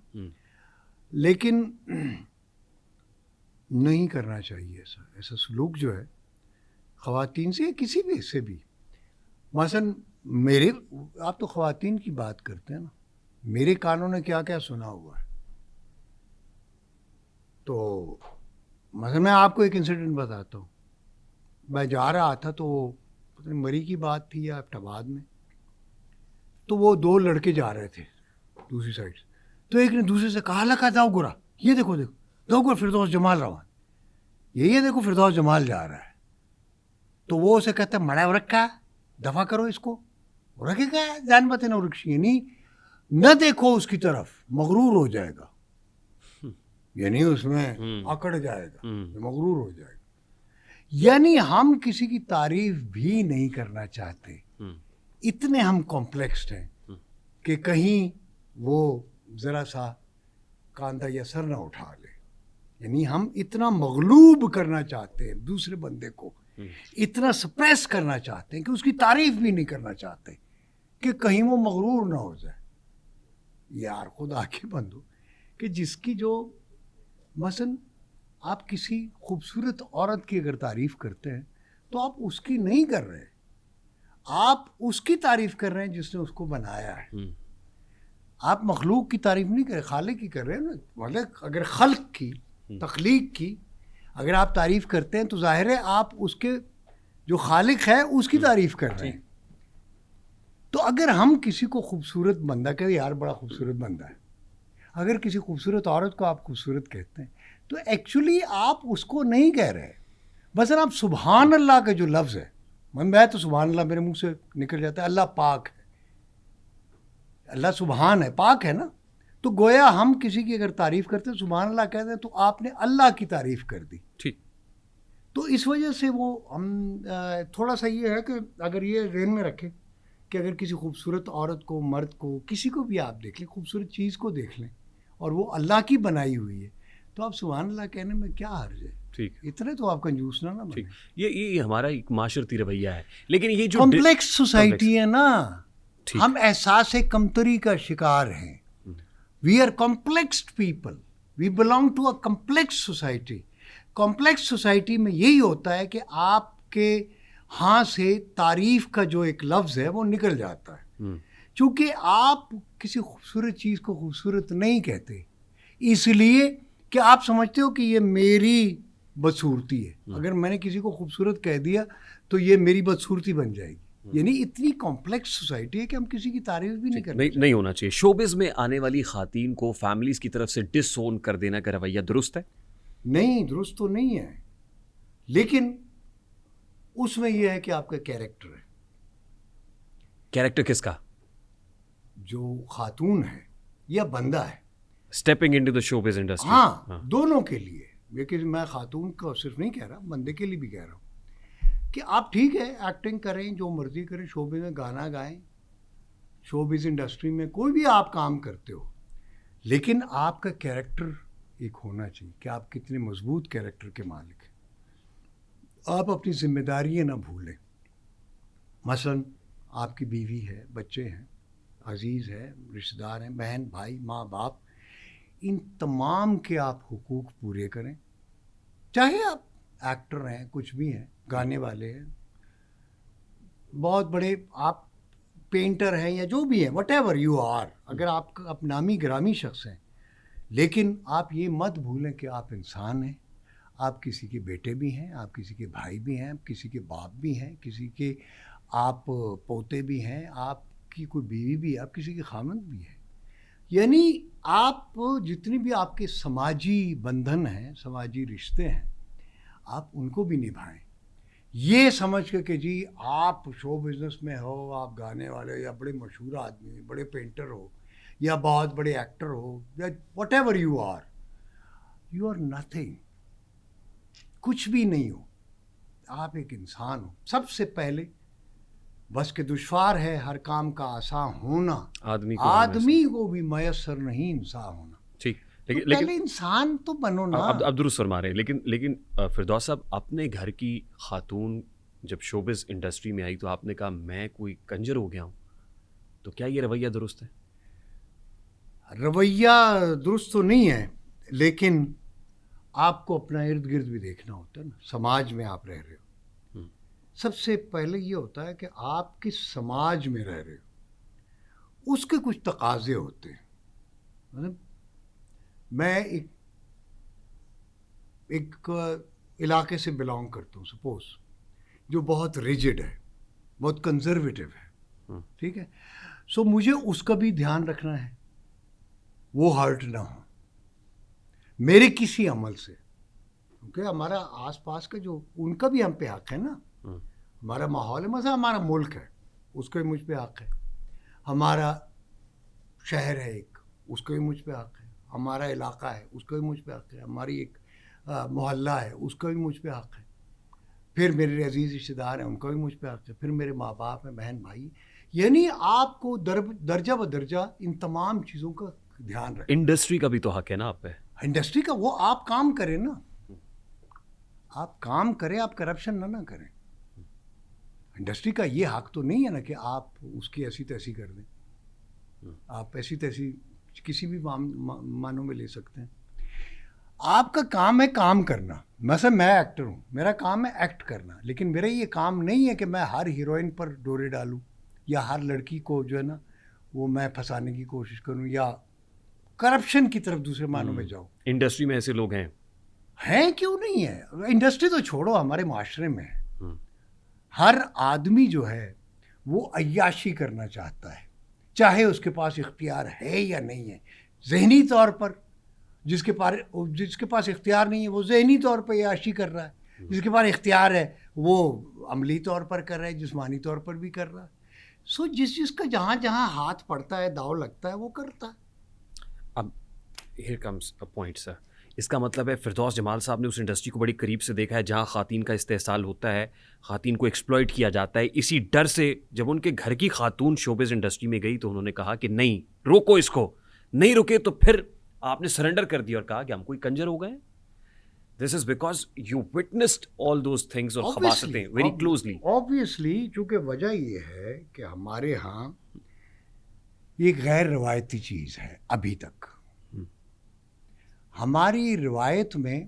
لیکن نہیں کرنا چاہیے ایسا سلوک جو ہے خواتین سے یا کسی بھی سے بھی. مثلاً آپ تو خواتین کی بات کرتے ہیں نا, میرے کانوں نے کیا کیا سنا ہوا ہے. تو مثلا میں آپ کو ایک انسیڈنٹ بتاتا ہوں. میں جا رہا تھا تو مری کی بات تھی یا ایبٹ میں, تو وہ 2 لڑکے جا رہے تھے دوسری سائڈ سے, تو ایک نے دوسرے سے کہا لکھا داؤ گرا, یہ دیکھو داؤ گرا فردوس جمال روان, یہ دیکھو فردوس جمال جا رہا ہے. تو وہ اسے کہتا ہے مڑا رکھا دفاع کرو اس کو, رکھے گا جان بتے نہ رکش, یعنی نہ دیکھو اس کی طرف, مغرور ہو جائے گا, یعنی اس میں اکڑ جائے گا, مغرور ہو جائے گا. یعنی ہم کسی کی تعریف بھی نہیں کرنا چاہتے, اتنے ہم کمپلیکسڈ ہیں کہ کہیں وہ ذرا سا کاندھا یا سر نہ اٹھا لے. یعنی ہم اتنا مغلوب کرنا چاہتے ہیں دوسرے بندے کو, اتنا سپریس کرنا چاہتے ہیں کہ اس کی تعریف بھی نہیں کرنا چاہتے کہ کہیں وہ مغرور نہ ہو جائے. یار خدا کے بندو, کہ جس کی جو مثلاً آپ کسی خوبصورت عورت کی اگر تعریف کرتے ہیں تو آپ اس کی نہیں کر رہے, آپ اس کی تعریف کر رہے ہیں جس نے اس کو بنایا ہے. آپ مخلوق کی تعریف نہیں کر رہے, خالق کی کر رہے ہیں نا. مطلب اگر خلق کی, تخلیق کی اگر آپ تعریف کرتے ہیں تو ظاہر ہے آپ اس کے جو خالق ہے اس کی تعریف کر رہے ہیں. تو اگر ہم کسی کو خوبصورت بندہ کہتے ہیں, یار بڑا خوبصورت بندہ ہے, اگر کسی خوبصورت عورت کو آپ خوبصورت کہتے ہیں تو ایکچولی آپ اس کو نہیں کہہ رہے. مثلا آپ سبحان اللہ کا جو لفظ ہے, میں تو سبحان اللہ میرے منہ سے نکل جاتا ہے, اللہ پاک ہے, اللہ سبحان ہے, پاک ہے نا. تو گویا ہم کسی کی اگر تعریف کرتے ہیں, سبحان اللہ کہتے ہیں, تو آپ نے اللہ کی تعریف کر دی. ٹھیک. تو اس وجہ سے وہ ہم تھوڑا سا یہ ہے کہ اگر یہ ذہن میں رکھیں کہ اگر کسی خوبصورت عورت کو, مرد کو, کسی کو بھی آپ دیکھ لیں, خوبصورت چیز کو دیکھ لیں اور وہ اللہ کی بنائی ہوئی ہے, تو آپ سبحان اللہ کہنے میں کیا حرج ہے. ٹھیک, اتنے تو آپ کنجوس نہ بنیں. یہ ہمارا ایک معاشرتی رویہ ہے. لیکن یہ جو کمپلیکس سوسائٹی ہے نا, ہم احساس کمتری کا شکار ہیں. We are complexed people, we belong to a complex society. Complex society میں یہی ہوتا ہے کہ آپ کے ہاں سے تعریف کا جو ایک لفظ ہے وہ نکل جاتا ہے, چونکہ آپ کسی خوبصورت چیز کو خوبصورت نہیں کہتے, اس لیے کہ آپ سمجھتے ہو کہ یہ میری بدصورتی ہے. اگر میں نے کسی کو خوبصورت کہہ دیا تو یہ میری بدصورتی بن جائے گی. یعنی اتنی کمپلیکس سوسائٹی ہے کہ ہم کسی کی تعریف بھی نہیں کرتے. نہیں ہونا چاہیے. شوبز میں آنے والی خواتین کو فیملیز کی طرف سے ڈس اون کر دینا کا رویہ درست ہے؟ نہیں, درست تو نہیں ہے, لیکن اس میں یہ ہے کہ آپ کا کیریکٹر ہے. کیریکٹر کس کا؟ جو خاتون ہے یا بندہ ہے stepping into the showbiz industry. ہاں, دونوں کے لیے. لیکن میں خاتون کو صرف نہیں کہہ رہا, بندے کے لیے بھی کہہ رہا ہوں کہ آپ ٹھیک ہے ایکٹنگ کریں, جو مرضی کریں, شوبز میں گانا گائیں, شوبز انڈسٹری میں کوئی بھی آپ کام کرتے ہو, لیکن آپ کا کیریکٹر ایک ہونا چاہیے کہ آپ کتنے مضبوط کیریکٹر کے مالک ہیں. آپ اپنی ذمہ داریاں نہ بھولیں. مثلا آپ کی بیوی ہے, بچے ہیں, عزیز ہے, رشتہ دار ہیں, بہن بھائی, ماں باپ, ان تمام کے آپ حقوق پورے کریں. چاہے آپ ایکٹر ہیں, کچھ بھی ہیں, گانے والے ہیں, بہت بڑے آپ پینٹر ہیں یا جو بھی ہیں, وٹ ایور یو آر, اگر آپ کا نامی گرامی شخص ہیں, لیکن آپ یہ مت بھولیں کہ آپ انسان ہیں. آپ کسی کے بیٹے بھی ہیں, آپ کسی کے بھائی بھی ہیں, کسی کے باپ بھی ہیں, کسی کے آپ پوتے بھی ہیں, آپ کی کوئی بیوی بھی ہے, آپ کسی کے خامند بھی ہیں. یعنی آپ جتنی بھی آپ کے سماجی بندھن ہیں، سماجی رشتے ہیں، آپ ان کو بھی نبھائیں. یہ سمجھ کے کہ جی آپ شو بزنس میں ہو، آپ گانے والے یا بڑے مشہور آدمی، بڑے پینٹر ہو یا بہت بڑے ایکٹر ہو یا whatever you are nothing. کچھ بھی نہیں ہو. آپ ایک انسان ہو. سب سے پہلے بس کہ دشوار ہے ہر کام کا آسان ہونا، آدمی کو بھی میسر نہیں انسان ہونا. ٹھیک، تو پہلے انسان تو بنو نا. اب درست فرما رہے ہیں. لیکن فردوس صاحب، اپنے گھر کی خاتون جب شوبز انڈسٹری میں آئی تو آپ نے کہا میں کوئی کنجر ہو گیا ہوں. تو کیا یہ رویہ درست ہے؟ رویہ درست تو نہیں ہے، لیکن آپ کو اپنا ارد گرد بھی دیکھنا ہوتا ہے نا. سماج میں آپ رہ رہے ہو، سب سے پہلے یہ ہوتا ہے کہ آپ کس سماج میں رہ رہے ہو، اس کے کچھ تقاضے ہوتے ہیں. مطلب میں ایک علاقے سے بلانگ کرتا ہوں، سپوز، جو بہت ریجڈ ہے، بہت کنزرویٹو ہے، ٹھیک ہے. سو مجھے اس کا بھی دھیان رکھنا ہے وہ ہرٹ نہ ہو میرے کسی عمل سے، کیونکہ ہمارا آس پاس کا جو ان کا بھی ہم پہ حق ہے نا. ہمارا ماحول ہے، مثلا ہمارا ملک ہے، اس کا بھی مجھ پہ حق ہے. ہمارا شہر ہے ایک، اس کا بھی مجھ پہ حق ہے. ہمارا علاقہ ہے، اس کا بھی مجھ پہ حق ہے. ہماری ایک محلہ ہے، اس کا بھی مجھ پہ حق ہے. پھر میرے عزیز رشتے دار ہیں، ان کا بھی مجھ پہ حق ہے. پھر میرے ماں باپ ہیں، بہن بھائی. یعنی آپ کو درجہ بدرجہ ان تمام چیزوں کا دھیان رکھیں. انڈسٹری کا بھی تو حق ہے نا آپ پہ. انڈسٹری کا وہ آپ کام کریں نا، آپ کام کریں، آپ کرپشن نہ کریں. انڈسٹری کا یہ حق تو نہیں ہے نا کہ آپ اس کی ایسی تیسی کر دیں. آپ ایسی تیسی کسی بھی معنوں میں لے سکتے ہیں. آپ کا کام ہے کام کرنا. مثلا میں ایکٹر ہوں، میرا کام ہے ایکٹ کرنا، لیکن میرا یہ کام نہیں ہے کہ میں ہر ہیروئن پر ڈورے ڈالوں یا ہر لڑکی کو جو ہے نا وہ میں پھنسانے کی کوشش کروں یا کرپشن کی طرف دوسرے معنوں میں جاؤں. انڈسٹری میں ایسے لوگ ہیں کیوں نہیں ہے؟ انڈسٹری تو چھوڑو، ہمارے معاشرے میں ہے. ہر آدمی جو ہے وہ عیاشی کرنا چاہتا ہے، چاہے اس کے پاس اختیار ہے یا نہیں ہے. ذہنی طور پر جس کے پاس اختیار نہیں ہے وہ ذہنی طور پر عیاشی کر رہا ہے. جس کے پاس اختیار ہے وہ عملی طور پر کر رہا ہے، جسمانی طور پر بھی کر رہا ہے. سو جس کا جہاں جہاں ہاتھ پڑتا ہے، داؤ لگتا ہے، وہ کرتا ہے. اب ہیئر کمز اے پوائنٹ سر. اس کا مطلب ہے فردوس جمال صاحب نے اس انڈسٹری کو بڑی قریب سے دیکھا ہے جہاں خواتین کا استحصال ہوتا ہے، خواتین کو ایکسپلائٹ کیا جاتا ہے. اسی ڈر سے جب ان کے گھر کی خاتون شوبز انڈسٹری میں گئی تو انہوں نے کہا کہ نہیں، روکو اس کو. نہیں رکے تو پھر آپ نے سرنڈر کر دیا اور کہا کہ ہم کوئی کنجر ہو گئے. This is because you witnessed all those things اور خباستیں ویری کلوزلی. آبویسلی، چونکہ وجہ یہ ہے کہ ہمارے ہاں یہ غیر روایتی چیز ہے. ابھی تک ہماری روایت میں،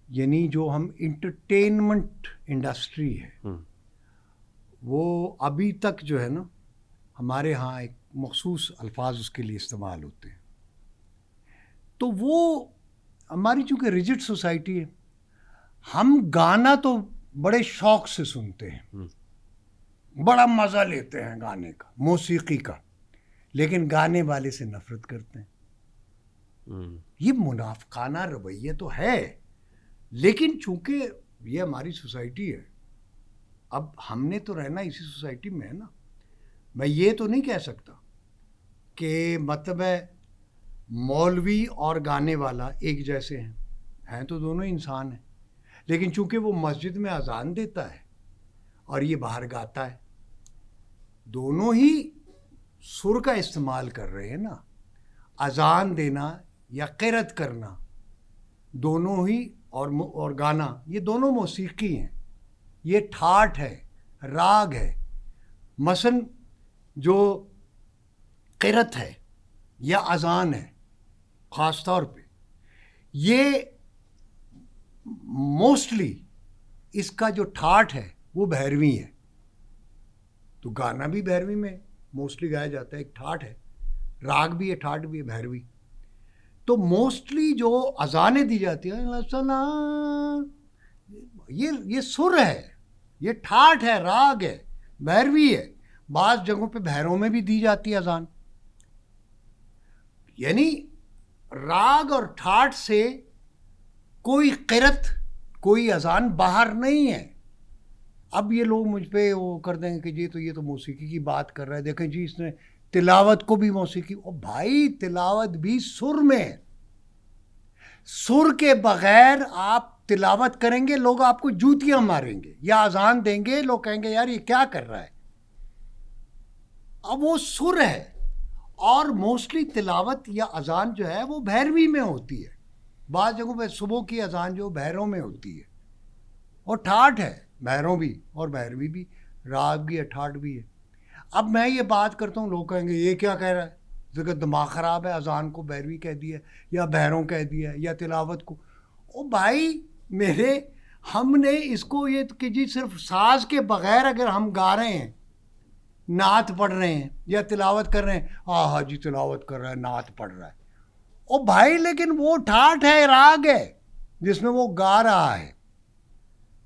یعنی جو ہم انٹرٹینمنٹ انڈسٹری ہے، وہ ابھی تک جو ہے نا ہمارے ہاں ایک مخصوص الفاظ اس کے لیے استعمال ہوتے ہیں. تو وہ ہماری چونکہ ریجڈ سوسائٹی ہے، ہم گانا تو بڑے شوق سے سنتے ہیں، بڑا مزہ لیتے ہیں گانے کا، موسیقی کا، لیکن گانے والے سے نفرت کرتے ہیں. یہ منافقانہ رویہ تو ہے، لیکن چونکہ یہ ہماری سوسائٹی ہے، اب ہم نے تو رہنا اسی سوسائٹی میں ہے نا. میں یہ تو نہیں کہہ سکتا کہ مطلب ہے مولوی اور گانے والا ایک جیسے ہیں تو دونوں انسان ہیں. لیکن چونکہ وہ مسجد میں اذان دیتا ہے اور یہ باہر گاتا ہے، دونوں ہی سر کا استعمال کر رہے ہیں نا. اذان دینا یا قرأت کرنا دونوں ہی، اور گانا، یہ دونوں موسیقی ہیں. یہ ٹھاٹ ہے، راگ ہے. مثلاً جو قرأت ہے یا اذان ہے خاص طور پہ، یہ موسٹلی اس کا جو ٹھاٹ ہے وہ بھیروی ہے. تو گانا بھی بھیروی میں موسٹلی گایا جاتا ہے، ایک ٹھاٹ ہے، راگ بھی ہے، ٹھاٹ بھی ہے، بھیروی. تو موسٹلی جو اذانیں دی جاتی ہیں یہ سر ہے، یہ ٹھاٹ ہے، راگ ہے، بھیروی ہے. بعض جگہوں پہ بھیروں میں بھی دی جاتی ہے اذان. یعنی راگ اور ٹھاٹ سے کوئی قرت کوئی اذان باہر نہیں ہے. اب یہ لوگ مجھ پہ وہ کر دیں گے کہ جی تو یہ تو موسیقی کی بات کر رہا ہے, دیکھیں جی اس نے تلاوت کو بھی موسیقی. او بھائی تلاوت بھی سر میں ہے, سر کے بغیر آپ تلاوت کریں گے لوگ آپ کو جوتیاں ماریں گے یا اذان دیں گے, لوگ کہیں گے یار یہ کیا کر رہا ہے. اب وہ سر ہے, اور موسٹلی تلاوت یا اذان جو ہے وہ بھیروی میں ہوتی ہے, بعض جگہوں پہ صبح کی اذان جو بھیروں میں ہوتی ہے, اور ٹھاٹ ہے بھیروں بھی اور بھیروی بھی, راگ بھی ہے ٹھاٹ بھی ہے. اب میں یہ بات کرتا ہوں, لوگ کہیں گے یہ کیا کہہ رہا ہے, جگہ دماغ خراب ہے, اذان کو بھیروی کہہ دیا یا بھیروں کہہ دیا یا تلاوت کو. او بھائی میرے, ہم نے اس کو یہ کہ جی صرف ساز کے بغیر اگر ہم گا رہے ہیں, نعت پڑھ رہے ہیں یا تلاوت کر رہے ہیں, ہاں جی تلاوت کر رہا ہے نعت پڑھ رہا ہے. او بھائی لیکن وہ ٹھاٹ ہے, راگ ہے جس میں وہ گا رہا ہے,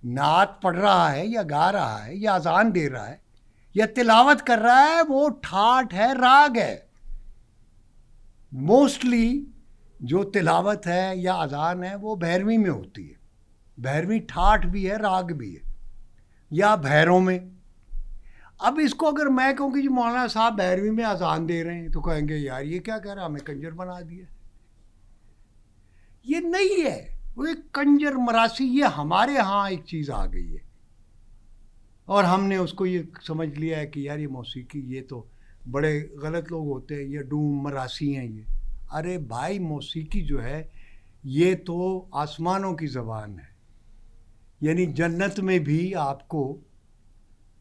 نعت پڑھ رہا ہے یا گا رہا ہے یا اذان دے رہا ہے یا تلاوت کر رہا ہے, وہ ٹھاٹ ہے, راگ ہے. موسٹلی جو تلاوت ہے یا اذان ہے وہ بھیروی میں ہوتی ہے, بھیروی ٹھاٹ بھی ہے راگ بھی ہے, یا بھیروں میں. اب اس کو اگر میں کہوں کہ جی مولانا صاحب بھیروی میں اذان دے رہے ہیں تو کہیں گے یار یہ کیا کہہ رہا, ہمیں کنجر بنا دیا. یہ نہیں ہے, وہ ایک کنجر مراسی, یہ ہمارے ہاں ایک چیز آ گئی ہے اور ہم نے اس کو یہ سمجھ لیا ہے کہ یار یہ موسیقی یہ تو بڑے غلط لوگ ہوتے ہیں, یہ ڈوم مراسی ہیں یہ. ارے بھائی موسیقی جو ہے یہ تو آسمانوں کی زبان ہے, یعنی جنت میں بھی آپ کو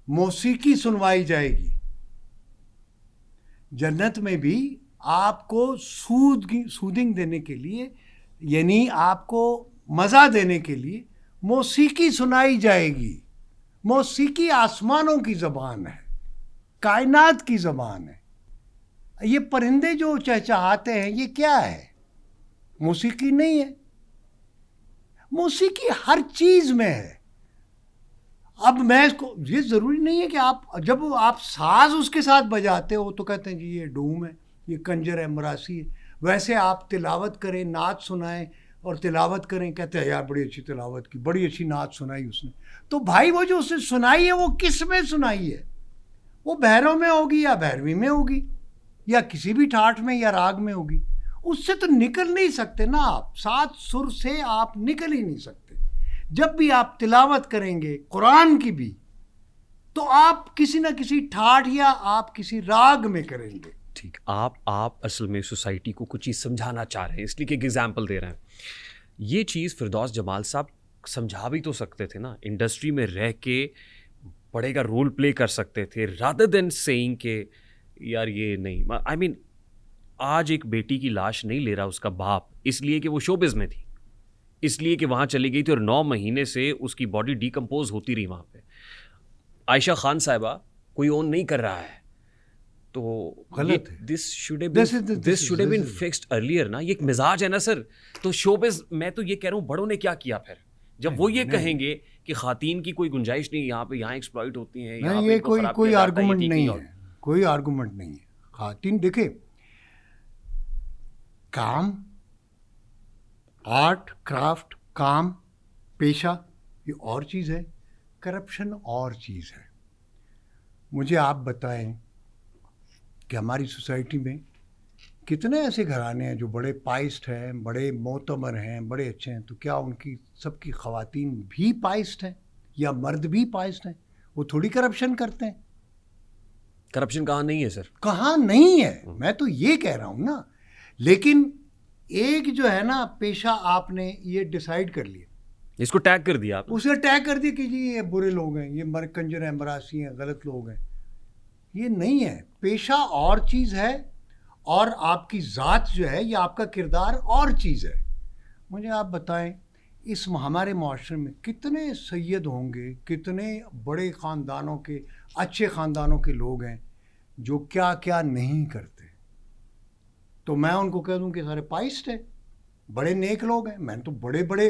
موسیقی سنوائی جائے گی, جنت میں بھی آپ کو سودنگ دینے کے لیے, یعنی آپ کو مزہ دینے کے لیے موسیقی سنائی جائے گی. موسیقی آسمانوں کی زبان ہے, کائنات کی زبان ہے. یہ پرندے جو چہچہاتے ہیں یہ کیا ہے, موسیقی نہیں ہے. موسیقی ہر چیز میں ہے. اب میں اس کو, یہ ضروری نہیں ہے کہ آپ جب آپ ساز اس کے ساتھ بجاتے ہو تو کہتے ہیں جی یہ ڈوم ہے, یہ کنجر ہے, مراسی ہے. ویسے آپ تلاوت کریں, نعت سنائیں اور تلاوت کریں, کہتے ہیں یار بڑی اچھی تلاوت کی, بڑی اچھی نعت سنائی اس نے. تو بھائی وہ جو اس نے سنائی ہے وہ کس میں سنائی ہے, وہ بھیروں میں ہوگی یا بھیروی میں ہوگی یا کسی بھی ٹھاٹ میں یا راگ میں ہوگی. اس سے تو نکل نہیں سکتے نا آپ, 7 سر سے آپ نکل ہی نہیں سکتے. جب بھی آپ تلاوت کریں گے قرآن کی بھی تو آپ کسی نہ کسی ٹھاٹ یا آپ کسی راگ میں کریں گے. ٹھیک, آپ اصل میں سوسائٹی کو کچھ چیز سمجھانا چاہ رہے ہیں, اس لیے کہ ایک ایگزامپل دے رہے ہیں. یہ چیز فردوس جمال صاحب سمجھا بھی تو سکتے تھے نا, انڈسٹری میں رہ کے بڑے کا رول پلے کر سکتے تھے, رادر دین سیئنگ کہ یار یہ نہیں. آئی مین آج ایک بیٹی کی لاش نہیں لے رہا اس کا باپ, اس لیے کہ وہ شوبز میں تھی, اس لیے کہ وہاں چلی گئی تھی اور 9 مہینے سے اس کی باڈی ڈیکمپوز ہوتی رہی وہاں پہ. عائشہ خان صاحبہ کوئی اون نہیں کر رہا ہے, تو غلط ہے. This should have been fixed earlier نا. یہ ایک مزاج ہے نا سر. تو شوبز, میں تو یہ کہہ رہا ہوں بڑوں نے کیا کیا پھر, جب وہ یہ کہیں گے کہ خواتین کی کوئی گنجائش نہیں یہاں پہ, یہاں ایکسپلائٹ ہوتی ہیں, یہاں یہ کوئی آرگومنٹ نہیں ہے, کوئی آرگومنٹ نہیں ہے. خواتین دیکھیں, کام, آرٹ کرافٹ, کام, پیشہ یہ اور چیز ہے, کرپشن اور چیز ہے. مجھے آپ بتائیں کہ ہماری سوسائٹی میں کتنے ایسے گھرانے ہیں جو بڑے پائسٹ ہیں, بڑے معتبر ہیں, بڑے اچھے ہیں, تو کیا ان کی سب کی خواتین بھی پائسٹ ہیں یا مرد بھی پائسٹ ہیں؟ وہ تھوڑی کرپشن کرتے ہیں. کرپشن کہاں نہیں ہے سر, کہاں نہیں ہے, میں تو یہ کہہ رہا ہوں نا. لیکن ایک جو ہے نا پیشہ آپ نے یہ ڈیسائیڈ کر لیا, اس کو ٹیگ کر دیا آپ, اسے ٹیگ کر دیا کہ جی یہ برے لوگ ہیں, یہ کنجر ہیں, مراسی ہیں, غلط لوگ ہیں. یہ نہیں ہے. پیشہ اور چیز ہے اور آپ کی ذات جو ہے یا آپ کا کردار اور چیز ہے. مجھے آپ بتائیں اس ہمارے معاشرے میں کتنے سید ہوں گے, کتنے بڑے خاندانوں کے, اچھے خاندانوں کے لوگ ہیں جو کیا کیا نہیں کرتے, تو میں ان کو کہہ دوں کہ سارے پائسٹ ہیں, بڑے نیک لوگ ہیں. میں نے تو بڑے بڑے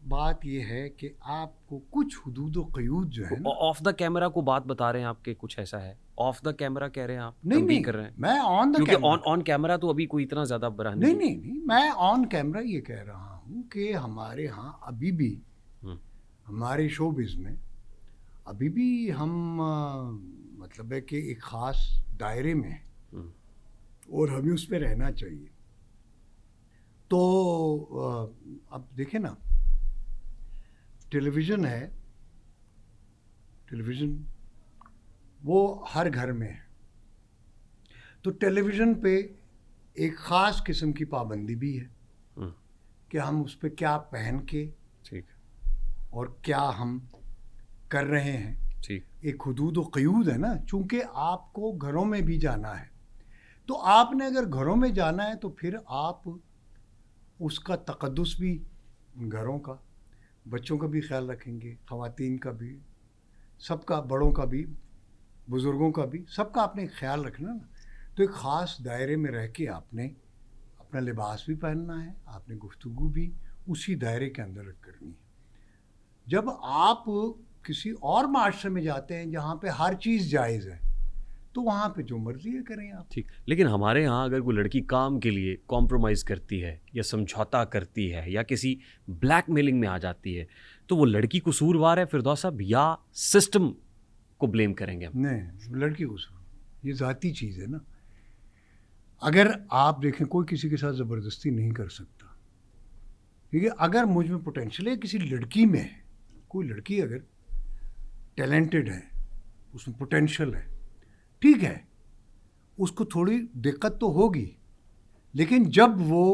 بات یہ ہے کہ آپ کو کچھ حدود و قیود جو ہے نا، آف دا کیمرہ کو بات بتا رہے ہیں آپ کے کچھ ایسا ہے؟ آف دا کیمرہ کہہ رہے ہیں آپ؟ نہیں تنبیہ نہیں کر رہے ہیں؟ میں آن دا کیونکہ کیمرہ، آن کیمرہ تو ابھی کوئی اتنا زیادہ برا نہیں نہیں نہیں، میں آن کیمرہ یہ کہہ رہا ہوں کہ ہمارے ہاں ابھی بھی ہمارے شوبز میں ابھی بھی ہم مطلب ہے کہ ایک خاص دائرے میں ہیں اور ہمیں اس پہ رہنا چاہیے. تو اب دیکھیں نا، ٹیلی ویژن ہے، ٹیلی ویژن وہ ہر گھر میں ہے. تو ٹیلی ویژن پہ ایک خاص قسم کی پابندی بھی ہے کہ ہم اس پہ کیا پہن کے اور کیا ہم کر رہے ہیں. ایک حدود و قیود ہے نا، چونکہ آپ کو گھروں میں بھی جانا ہے. تو آپ نے اگر گھروں میں جانا ہے تو پھر آپ اس کا تقدس بھی، گھروں کا، بچوں کا بھی خیال رکھیں گے، خواتین کا بھی، سب کا، بڑوں کا بھی، بزرگوں کا بھی، سب کا آپ نے خیال رکھنا نا. تو ایک خاص دائرے میں رہ کے آپ نے اپنا لباس بھی پہننا ہے، آپ نے گفتگو بھی اسی دائرے کے اندر کرنی ہے. جب آپ کسی اور معاشرے میں جاتے ہیں جہاں پہ ہر چیز جائز ہے تو وہاں پہ جو مرضی ہے کریں آپ. ٹھیک، لیکن ہمارے ہاں اگر کوئی لڑکی کام کے لیے کمپرومائز کرتی ہے یا سمجھوتا کرتی ہے یا کسی بلیک میلنگ میں آ جاتی ہے تو وہ لڑکی قصوروار ہے فردوس صاحب، یا سسٹم کو بلیم کریں گے ہم؟ نہیں، لڑکی قصور، یہ ذاتی چیز ہے نا. اگر آپ دیکھیں کوئی کسی کے ساتھ زبردستی نہیں کر سکتا، ٹھیک ہے. اگر مجھ میں پوٹینشیل ہے، کسی لڑکی میں ہے، کوئی لڑکی اگر ٹیلنٹڈ ہے، اس میں پوٹینشیل ہے، ٹھیک ہے، اس کو تھوڑی دقت تو ہوگی، لیکن جب وہ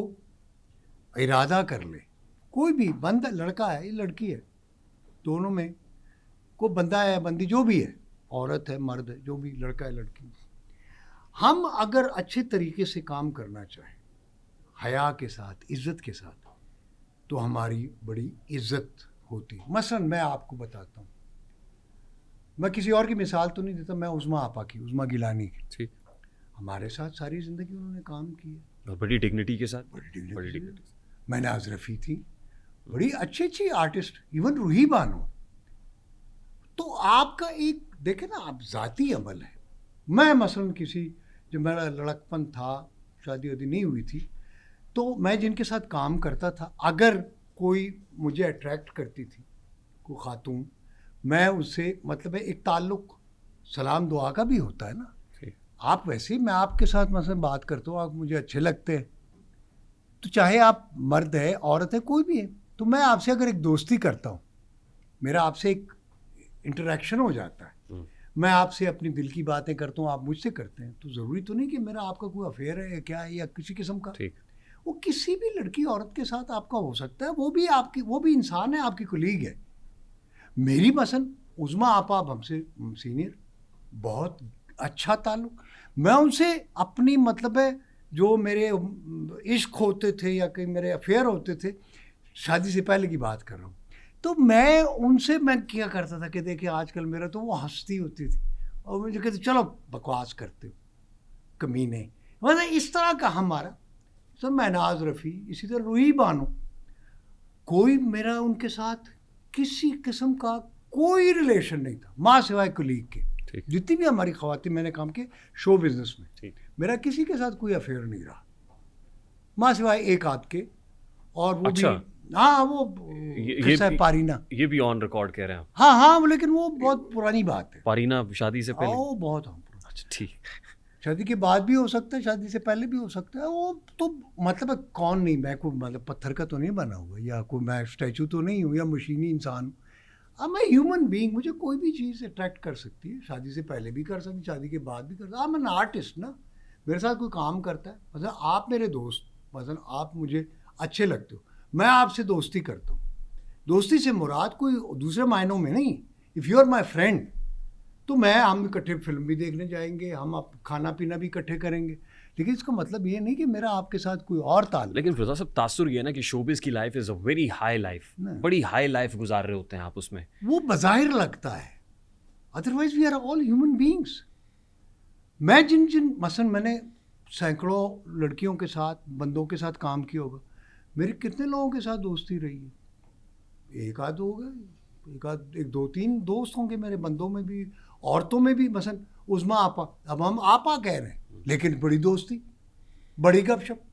ارادہ کر لے، کوئی بھی بندہ، لڑکا ہے یا لڑکی ہے، دونوں میں کوئی بندہ ہے، بندی جو بھی ہے، عورت ہے، مرد ہے، جو بھی، لڑکا ہے، لڑکی، ہم اگر اچھے طریقے سے کام کرنا چاہیں، حیا کے ساتھ، عزت کے ساتھ، تو ہماری بڑی عزت ہوتی. مثلا میں آپ کو بتاتا ہوں، میں کسی اور کی مثال تو نہیں دیتا، میں عظمیٰ آپا کی، عظمیٰ گیلانی کی. ٹھیک، ہمارے ساتھ ساری زندگی انہوں نے کام کیا، اور بڑی ڈگنیٹی کے ساتھ. بڑی ڈگنیٹی. میں نے رفیع تھی، بڑی اچھی آرٹسٹ، ایون روحی بانو. تو آپ کا ایک دیکھیں نا، آپ ذاتی عمل ہے. میں مثلا کسی، جب میرا لڑکپن تھا، شادی وادی نہیں ہوئی تھی، تو میں جن کے ساتھ کام کرتا تھا، اگر کوئی مجھے اٹریکٹ کرتی تھی، کوئی خاتون، میں اس سے مطلب ہے ایک تعلق سلام دعا کا بھی ہوتا ہے نا. آپ ویسے ہی، میں آپ کے ساتھ مثلا بات کرتا ہوں، آپ مجھے اچھے لگتے ہیں، تو چاہے آپ مرد ہے، عورت ہے، کوئی بھی ہے، تو میں آپ سے اگر ایک دوستی کرتا ہوں، میرا آپ سے ایک انٹریکشن ہو جاتا ہے، میں آپ سے اپنی دل کی باتیں کرتا ہوں، آپ مجھ سے کرتے ہیں، تو ضروری تو نہیں کہ میرا آپ کا کوئی افیئر ہے یا کیا ہے یا کسی قسم کا. وہ کسی بھی لڑکی عورت کے ساتھ آپ کا ہو سکتا ہے، وہ بھی آپ کی، وہ بھی انسان ہے، آپ کی کولیگ ہے. میری مثلا عظمیٰ آپا ہم سے سینئر، بہت اچھا تعلق. میں ان سے اپنی مطلب ہے جو میرے عشق ہوتے تھے یا کہ میرے افیئر ہوتے تھے، شادی سے پہلے کی بات کر رہا ہوں، تو میں ان سے میں کیا کرتا تھا کہ دیکھیں آج کل میرا تو وہ ہنستی ہوتی تھی اور مجھے کہتے چلو بکواس کرتے ہو کمینے، مطلب اس طرح کا ہمارا. سر میں ناز رفیع، اسی طرح روحی بانو، کوئی میرا ان کے ساتھ کسی قسم کا کوئی ریلیشن نہیں تھا، ماں سوائے کولیگ کے. جتنی بھی ہماری خواتین میں نے کام کیے شو بزنس میں، میرا کسی کے ساتھ کوئی افیئر نہیں رہا، ماں سوائے ایک آدھ کے، اور وہ بھی ہاں، وہ قصہ پارینہ، یہ بھی آن ریکارڈ کہہ رہے ہیں. ہاں، لیکن وہ بہت پرانی بات ہے. پارینہ شادی سے پہلے؟ وہ بہت. اچھا ٹھیک، شادی کے بعد بھی ہو سکتا ہے، شادی سے پہلے بھی ہو سکتا ہے. وہ تو مطلب کون نہیں، میں کوئی مطلب پتھر کا تو نہیں بنا ہوا، یا کوئی میں اسٹیچو تو نہیں ہوں یا مشینی انسان ہوں. اب میں ہیومن بینگ، مجھے کوئی بھی چیز اٹریکٹ کر سکتی ہے، شادی سے پہلے بھی کر سکتی، شادی کے بعد بھی کر سکتی. میں آرٹسٹ نا، میرے ساتھ کوئی کام کرتا ہے، مثلا آپ میرے دوست، مثلا آپ مجھے اچھے لگتے ہو، میں آپ سے دوستی کرتا ہوں. دوستی سے مراد کوئی دوسرے معنوں میں نہیں. If you are my friend, تو ہم اکٹھے فلم بھی دیکھنے جائیں گے، ہم کھانا پینا بھی اکٹھے کریں گے، لیکن اس کا مطلب یہ نہیں کہ میرا آپ کے ساتھ کوئی اور تعلق. لیکن فردوس صاحب تاثر یہ ہے نا کہ شوبز کی life is a very high life, بڑی ہائی لائف گزار رہے ہوتے ہیں آپ اس میں. وہ بظاہر لگتا ہے، otherwise we are all human beings. میں جن مثلا میں نے سینکڑوں لڑکیوں کے ساتھ، بندوں کے ساتھ کام کیا ہوگا، میری کتنے لوگوں کے ساتھ دوستی رہی ہے. ایک آدھ ہو گئے, ایک دو تین دوست ہوں گے میرے بندوں میں بھی, عورتوں میں بھی, مثلا عظما آپا, اب ہم آپا کہہ رہے ہیں لیکن بڑی دوستی, بڑی گپ شپ,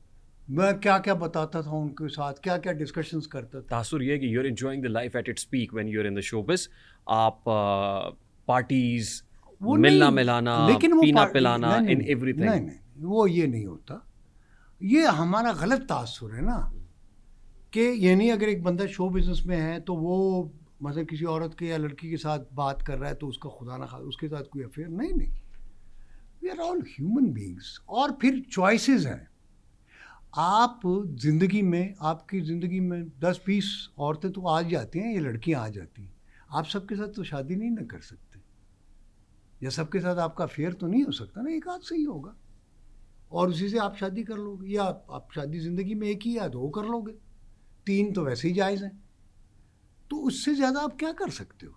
میں کیا کیا بتاتا تھا ان کے ساتھ, کیا کیا ڈسکشنز کرتا تھا. تاثر یہ کہ you are enjoying the life at its peak when you are in the showbiz. آپ پارٹیز, ملنا ملانا, پینا پلانا, ان ایوری تھنگ. نہیں, وہ یہ نہیں ہوتا. یہ ہمارا غلط تاثر ہے نا, کہ یعنی اگر ایک بندہ شو بزنس میں ہے تو وہ مثلا کسی عورت کے یا لڑکی کے ساتھ بات کر رہا ہے تو اس کا خدا نہ خواستہ اس کے ساتھ کوئی افیئر. نہیں, we are all human beings. اور پھر چوائسیز ہیں. آپ زندگی میں, آپ کی زندگی میں 10-20 عورتیں تو آ جاتی ہیں یا لڑکیاں آ جاتی ہیں. آپ سب کے ساتھ تو شادی نہیں نہ کر سکتے, یا سب کے ساتھ آپ کا افیئر تو نہیں ہو سکتا نا. ایک آدھ سے ہی ہوگا اور اسی سے آپ شادی کر لو گے, یا آپ شادی زندگی میں ایک ہی یا 2 کر لو گے, 3 تو ویسے ہی جائز ہیں. تو اس سے زیادہ آپ کیا کر سکتے ہو.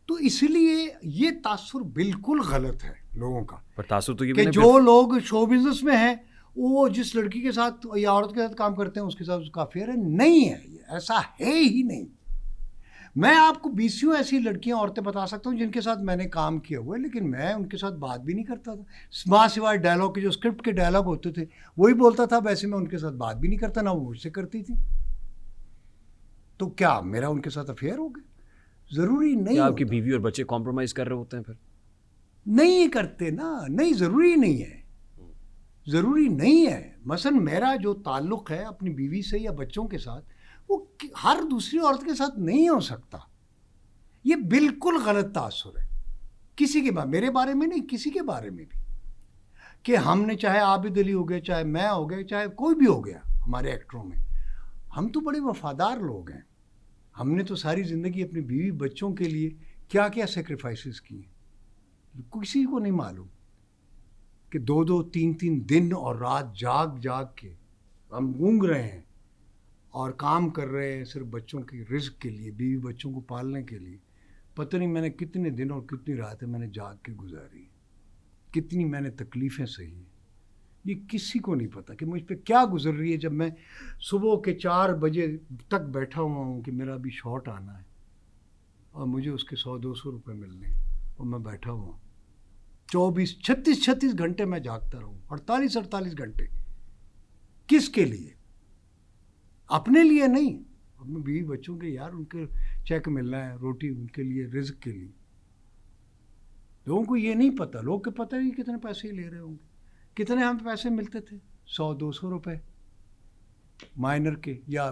تو اس لیے یہ تاثر بالکل غلط ہے لوگوں کا, پر تاثر تو یہ کہ جو لوگ شو بزنس میں ہیں وہ جس لڑکی کے ساتھ یا عورت کے ساتھ کام کرتے ہیں اس کے ساتھ اس کا افیئر ہے. نہیں ہے, ایسا ہے ہی نہیں. میں آپ کو 20 ایسی لڑکیاں عورتیں بتا سکتا ہوں جن کے ساتھ میں نے کام کیا ہوا ہے, لیکن میں ان کے ساتھ بات بھی نہیں کرتا تھا. ماں سوائے ڈائلاگ کے, جو اسکرپٹ کے ڈائلاگ ہوتے تھے وہی بولتا تھا, ویسے میں ان کے ساتھ بات بھی نہیں کرتا, نہ وہ مجھ سے کرتی تھی. تو کیا میرا ان کے ساتھ افیئر ہو گیا؟ ضروری نہیں. آپ کی بیوی اور بچے کمپرومائز کر رہے ہوتے ہیں پھر؟ نہیں کرتے نا, نہیں, ضروری نہیں ہے, ضروری نہیں ہے. مثلا میرا جو تعلق ہے اپنی بیوی سے یا بچوں کے ساتھ وہ ہر دوسری عورت کے ساتھ نہیں ہو سکتا. یہ بالکل غلط تاثر ہے کسی کے بارے, میرے بارے میں نہیں, کسی کے بارے میں بھی, کہ ہم نے چاہے عابد علی ہو گئے, چاہے میں ہو گئے, چاہے کوئی بھی ہو گیا ہمارے ایکٹروں میں, ہم تو بڑے وفادار لوگ ہیں. ہم نے تو ساری زندگی اپنی بیوی بچوں کے لیے کیا کیا سیکریفائسز کیے, کسی کو نہیں معلوم. کہ 2-2, 3-3 دن اور رات جاگ جاگ کے ہم گونگ رہے ہیں اور کام کر رہے ہیں صرف بچوں کی رزق کے لیے, بیوی بچوں کو پالنے کے لیے. پتہ نہیں میں نے کتنے دن اور کتنی راتیں میں نے جاگ کے گزاری, کتنی میں نے تکلیفیں سہی. یہ کسی کو نہیں پتہ کہ مجھ پہ کیا گزر رہی ہے جب میں صبح کے 4 بجے تک بیٹھا ہوا ہوں کہ میرا ابھی شاٹ آنا ہے اور مجھے اس کے 100-200 روپے ملنے ہیں, اور میں بیٹھا ہوا ہوں 36 گھنٹے میں جاگتا رہوں, 48 گھنٹے. کس کے لیے؟ اپنے لیے نہیں, اپنے بیوی بچوں کے, یار ان کے چیک ملنا ہے, روٹی ان کے لیے, رزق کے لیے. لوگوں کو یہ نہیں پتہ. لوگ کو پتہ نہیں کتنے پیسے لے رہے ہوں گے. کتنے ہم پیسے ملتے تھے؟ 100-200 روپے مائنر کے, یا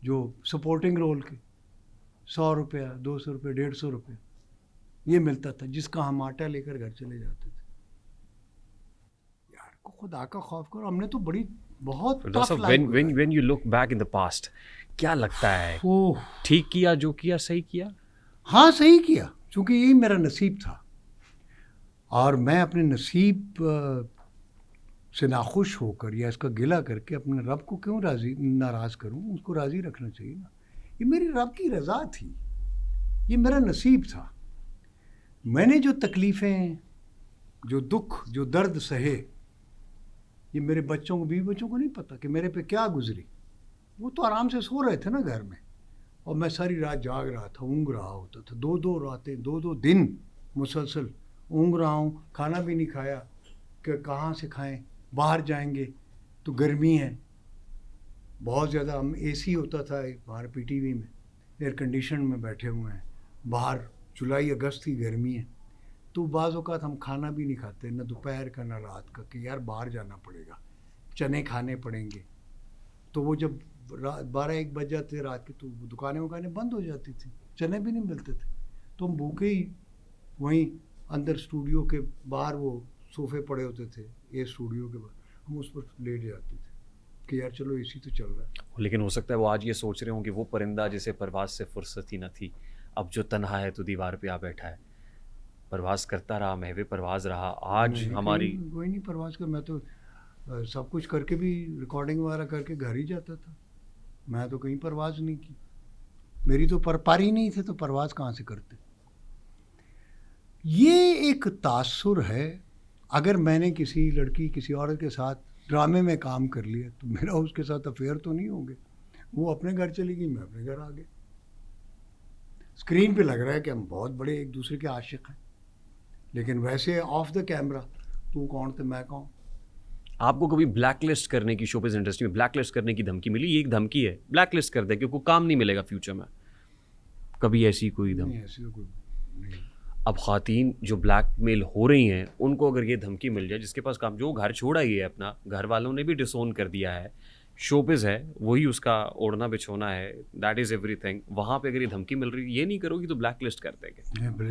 جو سپورٹنگ رول کے 100 روپے, 200 روپے, 150 روپے یہ ملتا تھا, جس کا ہم آٹا لے کر گھر چلے جاتے تھے. یار کو خدا کا خوف کرو. ہم نے تو بڑی بہت when you look back in the past, کیا لگتا ہے ٹھیک کیا جو کیا, صحیح کیا؟ ہاں صحیح کیا, چونکہ یہی میرا نصیب تھا. اور میں اپنے نصیب سے ناخوش ہو کر یا اس کا گلہ کر کے اپنے رب کو کیوں ناراض کروں؟ اس کو راضی رکھنا چاہیے نا. یہ میری رب کی رضا تھی, یہ میرا نصیب تھا. میں نے جو تکلیفیں, جو دکھ, جو درد سہے, یہ میرے بچوں کو, بیوی بچوں کو نہیں پتہ کہ میرے پہ کیا گزری. وہ تو آرام سے سو رہے تھے نا گھر میں, اور میں ساری رات جاگ رہا تھا, اونگ رہا ہوتا تھا. 2 راتیں, 2 دن مسلسل اونگ رہا ہوں. کھانا بھی نہیں کھایا کہ کہاں سے کھائیں, باہر جائیں گے تو گرمی ہے بہت زیادہ. ہم اے سی ہوتا تھا باہر پی ٹی وی میں, ایئر کنڈیشن میں بیٹھے ہوئے ہیں باہر, جولائی اگست کی گرمی ہے. تو بعض اوقات ہم کھانا بھی نہیں کھاتے, نہ دوپہر کا نہ رات کا, کہ یار باہر جانا پڑے گا, چنے کھانے پڑیں گے. تو وہ جب 12-1 بج جاتے رات کے تو دکانیں بند ہو جاتی تھیں, چنے بھی نہیں ملتے تھے. تو ہم بھوکے ہی وہیں اندر اسٹوڈیو کے باہر وہ صوفے پڑے ہوتے تھے, یہ اسٹوڈیو کے باہر, ہم اس پر لیٹ جاتے تھے کہ یار چلو اے سی تو چل رہا ہے. لیکن ہو سکتا ہے وہ آج یہ سوچ رہے ہوں کہ وہ پرندہ جسے پرواز سے فرصت ہی نہ تھی, اب جو تنہا ہے تو دیوار پہ آ بیٹھا ہے. پرواز کرتا رہا, محو پرواز رہا. آج ہماری کوئی نہیں پرواز کر, میں تو سب کچھ کر کے بھی ریکارڈنگ وغیرہ کر کے گھر ہی جاتا تھا. میں تو کہیں پرواز نہیں کی, میری تو پر ہی نہیں تھے, تو پرواز کہاں سے کرتے. یہ ایک تاثر ہے. اگر میں نے کسی لڑکی, کسی عورت کے ساتھ ڈرامے میں کام کر لیا تو میرا اس کے ساتھ افیئر تو نہیں ہوں گے. وہ اپنے گھر چلی گئی, میں اپنے گھر آ گیا. اسکرین پہ لگ رہا ہے کہ ہم بہت بڑے ایک دوسرے کے عاشق ہیں، لیکن ویسے آف دا کیمرہ تو کون تھے میں کون. آپ کو کبھی بلیک لسٹ کرنے کی شو بز انڈسٹری میں بلیک لسٹ کرنے کی دھمکی ملی؟ یہ ایک دھمکی ہے، بلیک لسٹ کر دے کیونکہ کام نہیں ملے گا فیوچر میں، کبھی ایسی کوئی دھمکی؟ نہیں، ایسی تو کوئی نہیں. اب خواتین جو بلیک میل ہو رہی ہیں ان کو اگر یہ دھمکی مل جائے، جس کے پاس کام، جو گھر چھوڑا ہی ہے اپنا، گھر والوں نے بھی ڈسون کر دیا ہے، شوبز ہے وہی اس کا اوڑھنا بچھونا ہے، دیٹ از ایوری تھنگ، وہاں پہ اگر یہ دھمکی مل رہی ہے یہ نہیں کرو گی تو بلیک لسٹ کر دیں گے.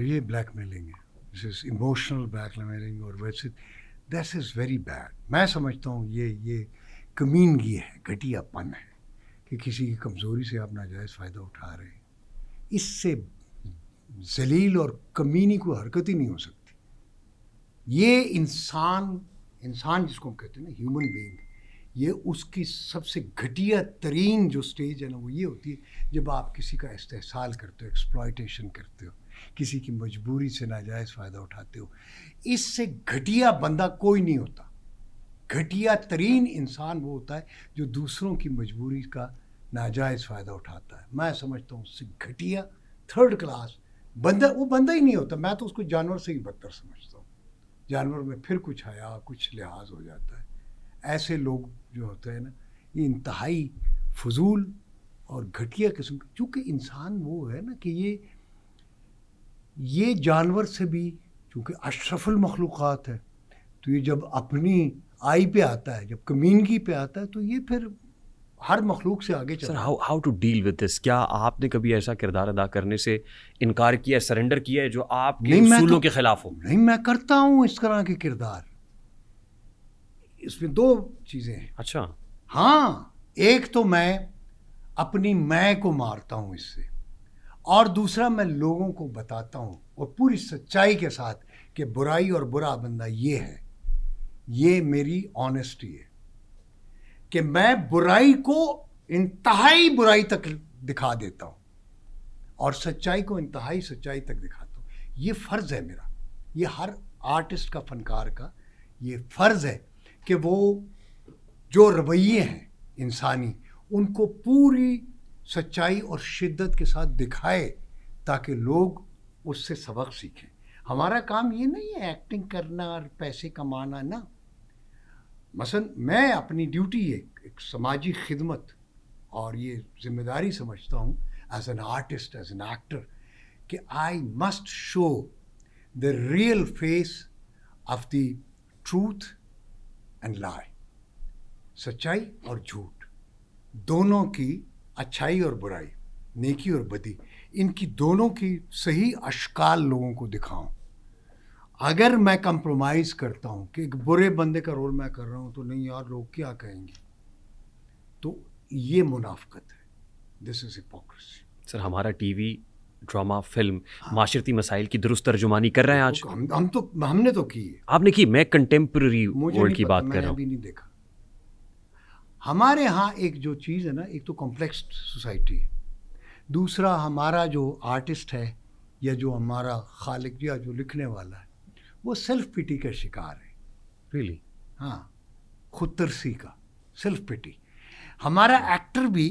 یہ بلیک میلنگ ہے، دس از ایموشنل بلیک میلنگ، اور ویسے دیٹ از ویری بیڈ. میں سمجھتا ہوں یہ کمینگی ہے، گھٹیا پن ہے کہ کسی کی کمزوری سے آپ ناجائز فائدہ اٹھا رہے ہیں. اس سے ذلیل اور کمینی کوئی حرکت ہی نہیں ہو سکتی. یہ انسان جس کو ہم کہتے ہیں نا ہیومن بینگ، یہ اس کی سب سے گھٹیا ترین جو سٹیج ہے نا وہ یہ ہوتی ہے جب آپ کسی کا استحصال کرتے ہو، ایکسپلائٹیشن کرتے ہو، کسی کی مجبوری سے ناجائز فائدہ اٹھاتے ہو. اس سے گھٹیا بندہ کوئی نہیں ہوتا. گھٹیا ترین انسان وہ ہوتا ہے جو دوسروں کی مجبوری کا ناجائز فائدہ اٹھاتا ہے. میں سمجھتا ہوں اس سے گھٹیا تھرڈ کلاس بندہ وہ بندہ ہی نہیں ہوتا. میں تو اس کو جانور سے ہی بدتر سمجھتا ہوں. جانور میں پھر کچھ حیا کچھ لحاظ ہو جاتا ہے. ایسے لوگ جو ہوتے ہیں نا یہ انتہائی فضول اور گھٹیا قسم کے، چونکہ انسان وہ ہے نا کہ یہ جانور سے بھی چونکہ اشرف المخلوقات ہے، تو یہ جب اپنی آئی پہ آتا ہے، جب کمینگی پہ آتا ہے تو یہ پھر ہر مخلوق سے آگے چلتا ہے. How to deal with this? کیا آپ نے کبھی ایسا کردار ادا کرنے سے انکار کیا ہے، سرنڈر کیا ہے جو آپ کے اصولوں کے خلاف ہو؟ نہیں، میں کرتا ہوں اس طرح کے کردار. اس میں دو چیزیں ہیں. اچھا. ہاں، ایک تو میں اپنی میں کو مارتا ہوں اس سے، اور دوسرا میں لوگوں کو بتاتا ہوں اور پوری سچائی کے ساتھ کہ برائی اور برا بندہ یہ ہے. یہ میری آنیسٹی ہے کہ میں برائی کو انتہائی برائی تک دکھا دیتا ہوں اور سچائی کو انتہائی سچائی تک دکھاتا ہوں. یہ فرض ہے میرا، یہ ہر آرٹسٹ کا، فنکار کا یہ فرض ہے کہ وہ جو رویے ہیں انسانی ان کو پوری سچائی اور شدت کے ساتھ دکھائے تاکہ لوگ اس سے سبق سیکھیں. ہمارا کام یہ نہیں ہے ایکٹنگ کرنا اور پیسے کمانا، نہ. مثلا میں اپنی ڈیوٹی ایک سماجی خدمت اور یہ ذمہ داری سمجھتا ہوں as an artist, as an actor, کہ I must show the real face of the truth and lie. سچائی اور جھوٹ دونوں کی، اچھائی اور برائی، نیکی اور بدی، ان کی دونوں کی صحیح اشکال لوگوں کو دکھاؤں. اگر میں کمپرومائز کرتا ہوں کہ ایک برے بندے کا رول میں کر رہا ہوں تو نہیں یار لوگ کیا کہیں گے، تو یہ منافقت ہے. دس از ہپوکریسی. سر ہمارا ٹی وی ڈرامہ فلم معاشرتی مسائل کی درست ترجمانی کر رہے ہیں آج. ہم نے تو کی ہے. آپ نے کی؟ میں کنٹمپرری مجھے ورلڈ کی بات کر میں رہا ہوں. ابھی نہیں دیکھا. ہمارے ہاں ایک جو چیز ہے نا، ایک تو کمپلیکس سوسائٹی ہے، دوسرا ہمارا جو آرٹسٹ ہے یا جو ہمارا خالق یا جو لکھنے والا ہے وہ سیلف پٹی کا شکار ہے. ریئلی؟ ہاں، خود ترسی کا، سیلف پٹی. ہمارا ایکٹر بھی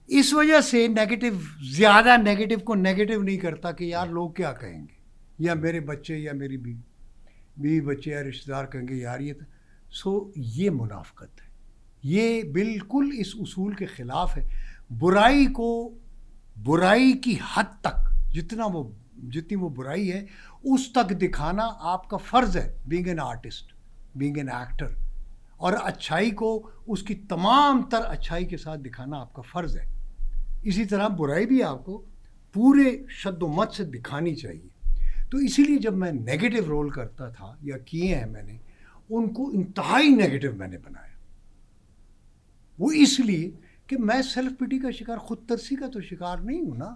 اس وجہ سے نیگیٹو، زیادہ نیگیٹو کو نیگیٹو نہیں کرتا کہ یار لوگ کیا کہیں گے، یا میرے بچے یا میری بیوی بچے یا رشتہ دار کہیں گے یار یہ. سو یہ منافقت ہے، یہ بالکل اس اصول کے خلاف ہے. برائی کو، برائی کی حد تک جتنی وہ برائی ہے اس تک دکھانا آپ کا فرض ہے، being an artist, being an actor. اور اچھائی کو اس کی تمام تر اچھائی کے ساتھ دکھانا آپ کا فرض ہے. اسی طرح برائی بھی آپ کو پورے شد و مت سے دکھانی چاہیے. تو اسی لیے جب میں نیگیٹو رول کرتا تھا یا کیے ہیں میں نے، ان کو انتہائی نیگیٹو میں نے بنایا. وہ اس لیے کہ میں سیلف پٹی کا شکار، خود ترسی کا تو شکار نہیں ہوں نا.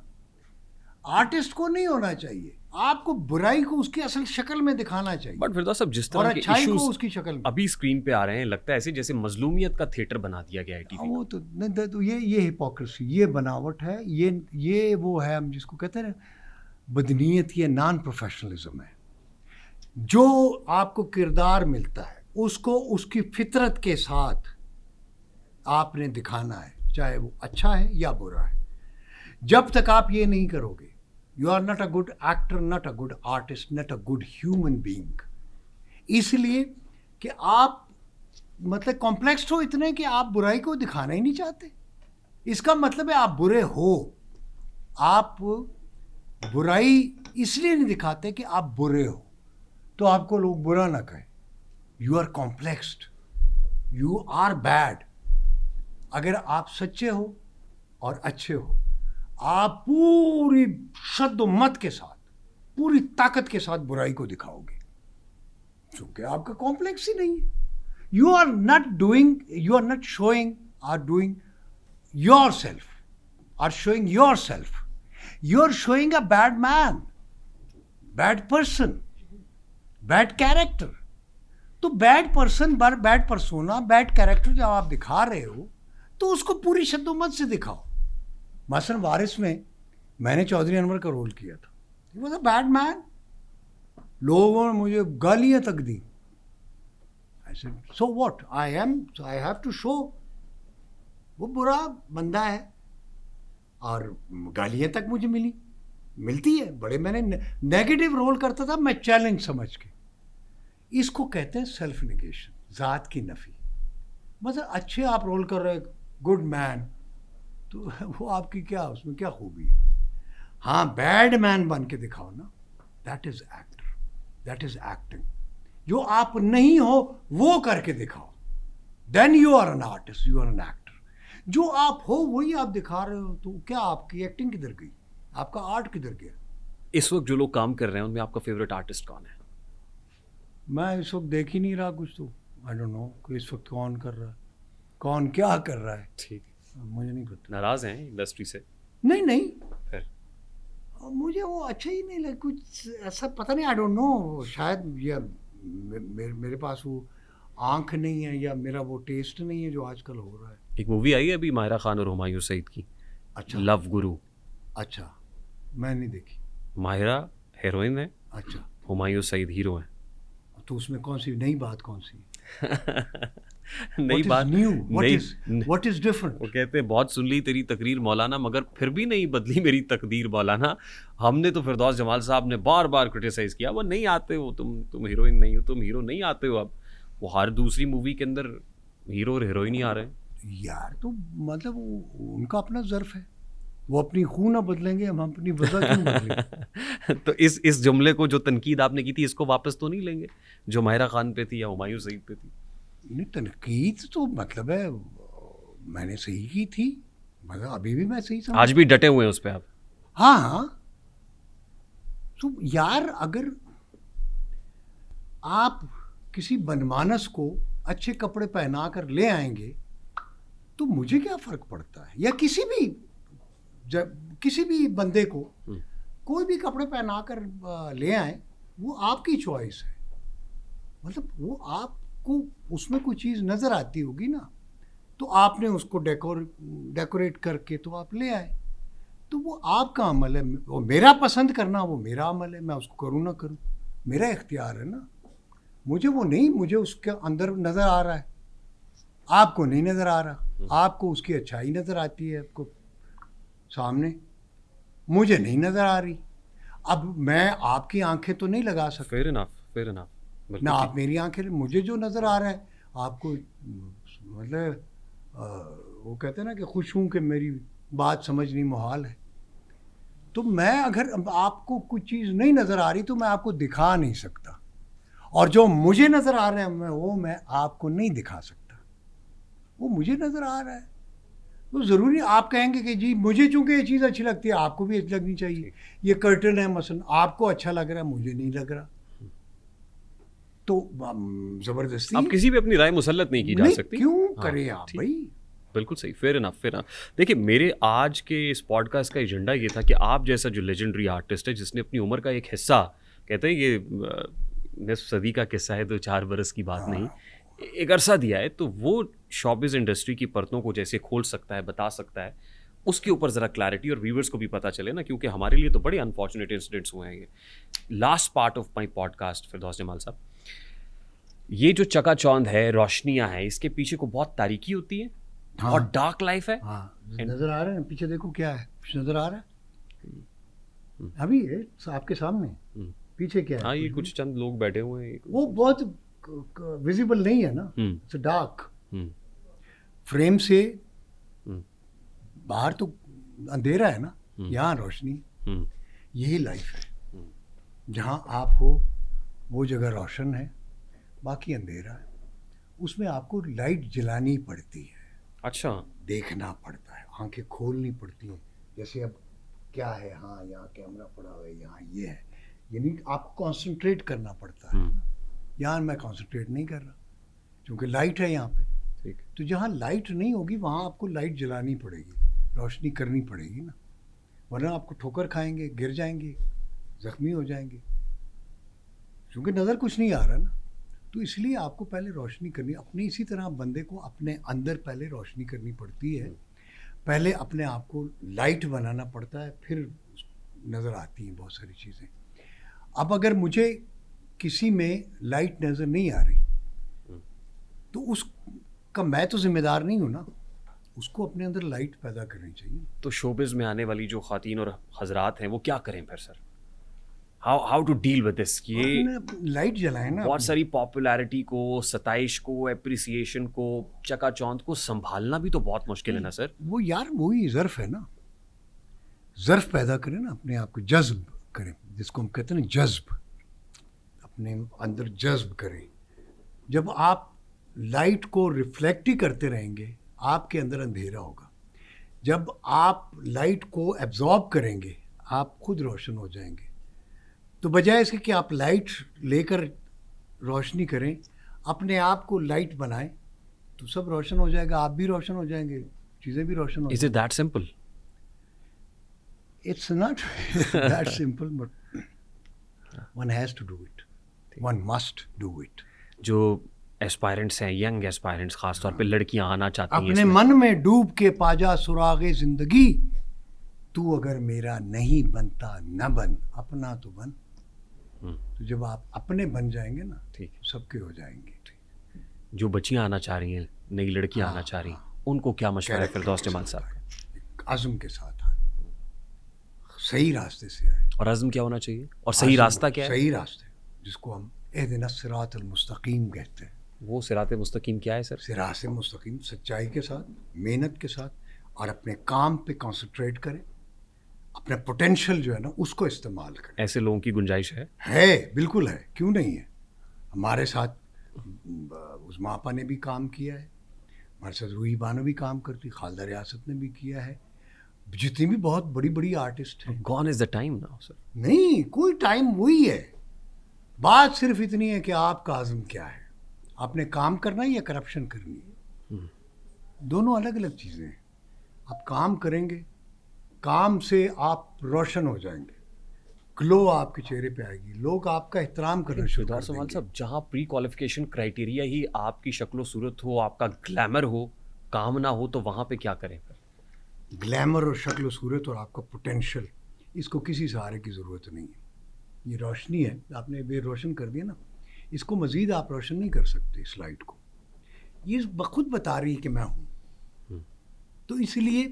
آرٹسٹ کو نہیں ہونا چاہیے، آپ کو برائی کو اس کی اصل شکل میں دکھانا چاہیے. بٹ فردوس صاحب جس اور طرح کے اچھائی کو ایشوز اس کی شکل میں ابھی اسکرین پہ آ رہے ہیں، لگتا ہے ایسے جیسے مظلومیت کا تھیٹر بنا دیا گیا ہے ٹی وی. وہ تو نہیں، تو یہ ہپوکریسی، یہ بناوٹ ہے، یہ وہ ہے ہم جس کو کہتے ہیں نا بدنیت، یہ نان پروفیشنلزم ہے. جو آپ کو کردار ملتا ہے اس کو اس کی فطرت کے ساتھ آپ نے دکھانا ہے، چاہے وہ اچھا ہے یا برا ہے. جب تک آپ یہ نہیں کرو گے you are not a good actor, not a good artist, not a good human being. اس لیے کہ آپ مطلب کمپلیکسڈ ہو اتنے کہ آپ برائی کو دکھانا ہی نہیں چاہتے. اس کا مطلب ہے آپ برے ہو. آپ برائی اس لیے نہیں دکھاتے کہ آپ برے ہو تو آپ کو لوگ برا نہ کہیں. You are complexed, you are bad. اگر آپ سچے ہو اور اچھے ہو, آپ پوری شد و مت کے ساتھ, پوری طاقت کے ساتھ برائی کو دکھاؤ گے, چونکہ آپ کا کمپلیکس ہی نہیں ہے. You are not doing, you are not showing, are doing yourself, are showing yourself. You are showing a bad man, bad person, bad character. تو bad person, bad persona, bad character جب آپ دکھا رہے ہو تو اس کو پوری شد و مت سے دکھاؤ. مثلاً وارث میں نے چودھری انور کا رول کیا تھا. ہی واز اے بیڈ مین. لوگوں نے مجھے گالیاں تک دی. I said, so what? I am, so I have to show. وہ برا بندہ ہے اور گالیاں تک مجھے ملتی ہے. بڑے میں نے نیگیٹو رول کرتا تھا میں چیلنج سمجھ کے. اس کو کہتے ہیں سیلف نیگیشن, ذات کی نفی. مثلا اچھے آپ رول کر رہے گڈ مین, تو وہ آپ کی کیا, اس میں کیا خوبی ہے. ہاں بیڈ مین بن کے دکھاؤ نا, that is actor, that is acting. جو آپ نہیں ہو وہ کر کے دکھاؤ, then you are an artist, you are an actor. جو آپ ہو وہی آپ دکھا رہے ہو, تو کیا آپ کی ایکٹنگ کدھر گئی, آپ کا آرٹ کدھر گیا. اس وقت جو لوگ کام کر رہے ہیں ان میں آپ کا فیوریٹ آرٹسٹ کون ہے؟ میں اس وقت دیکھ ہی نہیں رہا کچھ, تو آئی ڈونٹ نو کہ اس وقت کون کر رہا ہے, کون کیا کر رہا ہے. ٹھیک, مجھے نہیں پتا. ناراض ہیں انڈسٹری سے؟ نہیں, پھر مجھے وہ اچھا ہی نہیں لگا, کچھ ایسا پتہ نہیں, آئی ڈونٹ نو. شاید یہ میرے پاس وہ آنکھ نہیں ہے یا میرا وہ ٹیسٹ نہیں ہے جو آج کل ہو رہا ہے. ایک مووی آئی ہے ابھی ماہرہ خان اور ہمایوں سعید کی, اچھا, لو گرو. اچھا, میں نہیں دیکھی. ماہرہ ہیروئن ہے, اچھا, ہمایوں سعید ہیرو ہیں. تو اس میں کون سی نئی بات, کون سی نئی بات, واٹ از ڈفرنٹ. وہ کہتے ہیں بہت سن لی تیری تقریر مولانا مگر پھر بھی نہیں بدلی میری تقدیر مولانا. ہم نے تو فردوس جمال صاحب نے بار بار کرٹیسائز کیا, وہ نہیں آتے ہو تم ہیروئن نہیں ہو, تم ہیرو نہیں آتے ہو. اب وہ ہر دوسری مووی کے اندر ہیرو اور ہیروئن ہی آ رہے ہیں یار. تو مطلب ان کا اپنا ظرف ہے, وہ اپنی خون نہ بدلیں گے, ہم اپنی وجہ کیوں بدلیں. تو اس جملے کو جو تنقید آپ نے کی تھی اس کو واپس تو نہیں لیں گے جو ماہرہ خان پہ تھی یا ہمایوں سعید پہ تھی؟ نہیں, تنقید تو مطلب ہے میں نے صحیح کی تھی, مگر ابھی بھی میں صحیح سمجھتا ہوں. آج بھی ڈٹے ہوئے ہیں اس پہ آپ؟ ہاں. تو یار اگر آپ کسی بنمانس کو اچھے کپڑے پہنا کر لے آئیں گے تو مجھے کیا فرق پڑتا ہے, یا کسی بھی بندے کو کوئی بھی کپڑے پہنا کر لے آئیں, وہ آپ کی چوائس ہے. مطلب وہ آپ کو اس میں کوئی چیز نظر آتی ہوگی نا, تو آپ نے اس کو ڈیکوریٹ کر کے تو آپ لے آئے, تو وہ آپ کا عمل ہے. وہ میرا پسند کرنا وہ میرا عمل ہے, میں اس کو کروں نہ کروں میرا اختیار ہے نا. مجھے وہ نہیں, مجھے اس کے اندر نظر آ رہا ہے, آپ کو نہیں نظر آ رہا. آپ کو اس کی اچھائی نظر آتی ہے آپ کو سامنے, مجھے نہیں نظر آ رہی. اب میں آپ کی آنکھیں تو نہیں لگا سکتا. فیئر انف نہ آپ میری آنکھیں, مجھے جو نظر آ رہا ہے آپ کو, مطلب وہ کہتے ہیں نا کہ خوش ہوں کہ میری بات سمجھنی محال ہے. تو میں اگر آپ کو کوئی چیز نہیں نظر آ رہی تو میں آپ کو دکھا نہیں سکتا, اور جو مجھے نظر آ رہا ہے وہ میں آپ کو نہیں دکھا سکتا. وہ مجھے نظر آ رہا ہے, تو ضروری آپ کہیں گے کہ جی مجھے چونکہ یہ چیز اچھی لگتی ہے آپ کو بھی اچھی لگنی چاہیے. یہ کرٹن ہے مثلا, آپ کو اچھا لگ رہا ہے مجھے نہیں لگ رہا, تو زبردستی آپ کسی بھی اپنی رائے مسلط نہیں کی جا سکتی. کیوں کریں آپ بھائی. بالکل صحیح, فیئر انف. دیکھیے میرے آج کے اس پوڈ کاسٹ کا ایجنڈا یہ تھا کہ آپ جیسا جو لیجنڈری آرٹسٹ ہے جس نے اپنی عمر کا ایک حصہ, کہتے ہیں یہ نصف صدی کا قصہ ہے, 2-4 برس کی بات نہیں, ایک عرصہ دیا ہے, تو وہ شوبز انڈسٹری کی پرتوں کو جیسے کھول سکتا ہے, بتا سکتا ہے, اس کے اوپر ذرا کلیئرٹی اور ویورز کو بھی پتہ چلے نا, کیونکہ ہمارے لیے تو بڑے انفارچونیٹ انسیڈنٹس ہوئے ہیں. یہ last part of my podcast Firdous Jamal Sahab, یہ جو چکا چوند ہے, روشنیاں ہیں, اس کے پیچھے کو بہت تاریکی ہوتی ہے, اور ڈارک لائف ہے. ہاں نظر آ رہا ہے نا پیچھے دیکھو کیا ہے کچھ نظر آ رہا ہے ابھی ہے آپ کے سامنے پیچھے کیا ہے ہاں یہ کچھ چند لوگ بیٹھے ہوئے ہیں. وہ بہت ویزیبل نہیں ہے نا اٹس ڈارک فریم سے باہر تو اندھیرا ہے نا یہاں روشنی یہی لائف ہے جہاں آپ ہو وہ جگہ روشن ہے باقی اندھیرا ہے اس میں آپ کو لائٹ جلانی پڑتی ہے. اچھا دیکھنا پڑتا ہے آنکھیں کھولنی پڑتی ہیں جیسے اب کیا ہے ہاں یہاں کیمرہ پڑا ہوا ہے یہاں یہ ہے یعنی آپ کو کانسنٹریٹ کرنا پڑتا ہے. یہاں میں کانسنٹریٹ نہیں کر رہا کیونکہ لائٹ ہے یہاں پہ تو جہاں لائٹ نہیں ہوگی وہاں آپ کو لائٹ جلانی پڑے گی روشنی کرنی پڑے گی نا ورنہ آپ کو ٹھوکر کھائیں گے گر جائیں گے زخمی ہو جائیں گے کیونکہ نظر کچھ نہیں آ رہا نا. تو اس لیے آپ کو پہلے روشنی کرنی اپنی اسی طرح بندے کو اپنے اندر پہلے روشنی کرنی پڑتی ہے پہلے اپنے آپ کو لائٹ بنانا پڑتا ہے پھر نظر آتی ہیں بہت ساری چیزیں. اب اگر مجھے کسی میں لائٹ نظر نہیں آ رہی تو اس کا میں تو ذمہ دار نہیں ہوں نا اس کو اپنے اندر لائٹ پیدا کرنی چاہیے. تو شوبز میں آنے والی جو خواتین اور حضرات ہیں وہ کیا کریں پھر sir how to deal with this. یہ لائٹ جلائیں نا بہت ساری پاپولیرٹی کو ستائش کو اپریسیشن کو چکا چوند کو سنبھالنا بھی تو بہت مشکل ہے نا سر. وہ یار وہی ظرف ہے نا ظرف پیدا کریں نا اپنے آپ کو جذب کریں جس کو ہم کہتے ہیں نا جذب اپنے اندر جذب کریں. جب آپ لائٹ کو ریفلیکٹ ہی کرتے رہیں گے آپ کے اندر اندھیرا ہوگا. جب آپ لائٹ کو ایبزارب کریں گے آپ خود روشن ہو جائیں گے. تو بجائے اس کے کہ آپ لائٹ لے کر روشنی کریں اپنے آپ کو لائٹ بنائیں تو سب روشن ہو جائے گا آپ بھی روشن ہو جائیں گے چیزیں بھی روشن ہو Is جائیں it that simple? It's not that simple but one has to do it. One must do it. جو ایسپائرنٹس ہیں ینگ ایسپائرنٹس خاص طور پہ لڑکیاں آنا چاہتی ہیں اپنے من میں ڈوب کے پاجا سراغ زندگی تو اگر میرا نہیں بنتا نہ بن اپنا تو بن. تو جب آپ اپنے بن جائیں گے نا سب کے ہو جائیں گے. جو بچیاں آنا چاہ رہی ہیں نئی لڑکیاں آنا چاہ رہی ہیں ان کو کیا مشورہ ہے فردوس جمال صاحب؟ عزم کے ساتھ آئیں صحیح راستے سے آئیں. اور عزم کیا ہونا چاہیے اور صحیح راستہ کیا ہے؟ صحیح راستے جس کو ہم اہدنا الصراط المستقیم کہتے ہیں. وہ صراط مستقیم کیا ہے سر؟ صراط مستقیم سچائی کے ساتھ محنت کے ساتھ اور اپنے کام پہ کانسنٹریٹ کریں اپنا پوٹینشیل جو ہے نا اس کو استعمال کریں. ایسے لوگوں کی گنجائش ہے بالکل ہے کیوں نہیں ہے. ہمارے ساتھ عظمیٰ آپا نے بھی کام کیا ہے ہمارے ساتھ روحی بانو بھی کام کرتی خالدہ ریاست نے بھی کیا ہے جتنی بھی بہت بڑی بڑی آرٹسٹ ہیں. Gone is the time now sir. نہیں کوئی ٹائم وہی ہے بات صرف اتنی ہے کہ آپ کا عزم کیا ہے آپ نے کام کرنا ہے یا کرپشن کرنی ہے. دونوں الگ الگ چیزیں ہیں. آپ کام کریں گے کام سے آپ روشن ہو جائیں گے گلو آپ کے چہرے پہ آئے گی لوگ آپ کا احترام کرنا شروع کر دیں گے. صاحب جہاں پری کوالیفیکیشن کرائٹیریا ہی آپ کی شکل و صورت ہو آپ کا گلیمر ہو کام نہ ہو تو وہاں پہ کیا کریں پھر؟ گلیمر اور شکل و صورت اور آپ کا پوٹینشیل اس کو کسی سہارے کی ضرورت نہیں ہے. یہ روشنی ہے آپ نے بے روشن کر دیا نا اس کو مزید آپ روشن نہیں کر سکتے. اس لائٹ کو یہ خود بتا رہی ہے کہ میں ہوں. تو اس لیے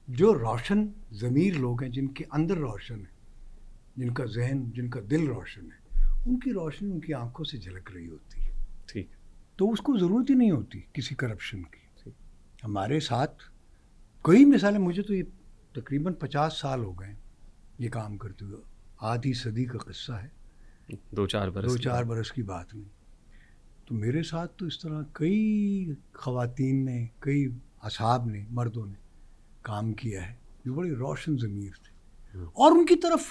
جو روشن ضمیر لوگ ہیں جن کے اندر روشن ہے جن کا ذہن جن کا دل روشن ہے ان کی روشنی ان کی آنکھوں سے جھلک رہی ہوتی ہے. ٹھیک تو اس کو ضرورت ہی نہیں ہوتی کسی کرپشن کی. ہمارے ساتھ کئی مثالیں مجھے تو یہ تقریباً 50 سال ہو گئے یہ کام کرتے ہوئے آدھی صدی کا قصہ ہے. 2-4 برس کی بات نہیں. تو میرے ساتھ تو اس طرح کئی خواتین نے کئی اصحاب نے مردوں نے کام کیا ہے جو بڑے روشن ضمیر تھے اور ان کی طرف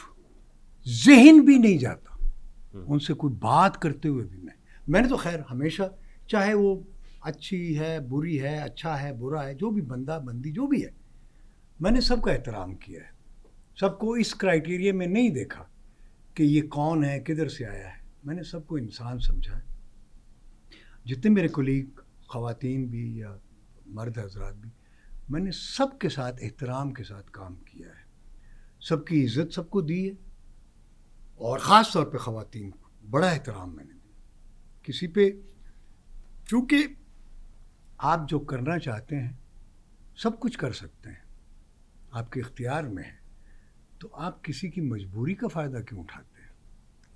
ذہن بھی نہیں جاتا ان سے کوئی بات کرتے ہوئے بھی. میں نے تو خیر ہمیشہ چاہے وہ اچھی ہے بری ہے اچھا ہے برا ہے جو بھی بندہ بندی جو بھی ہے میں نے سب کا احترام کیا ہے. سب کو اس کرائٹیریا میں نہیں دیکھا کہ یہ کون ہے کدھر سے آیا ہے. میں نے سب کو انسان سمجھا ہے. جتنے میرے کولیگ خواتین بھی یا مرد حضرات بھی میں نے سب کے ساتھ احترام کے ساتھ کام کیا ہے. سب کی عزت سب کو دی ہے اور خاص طور پہ خواتین کو بڑا احترام میں نے دیا. کسی پہ چونکہ آپ جو کرنا چاہتے ہیں سب کچھ کر سکتے ہیں، آپ کے اختیار میں ہے، تو آپ کسی کی مجبوری کا فائدہ کیوں اٹھاتے ہیں؟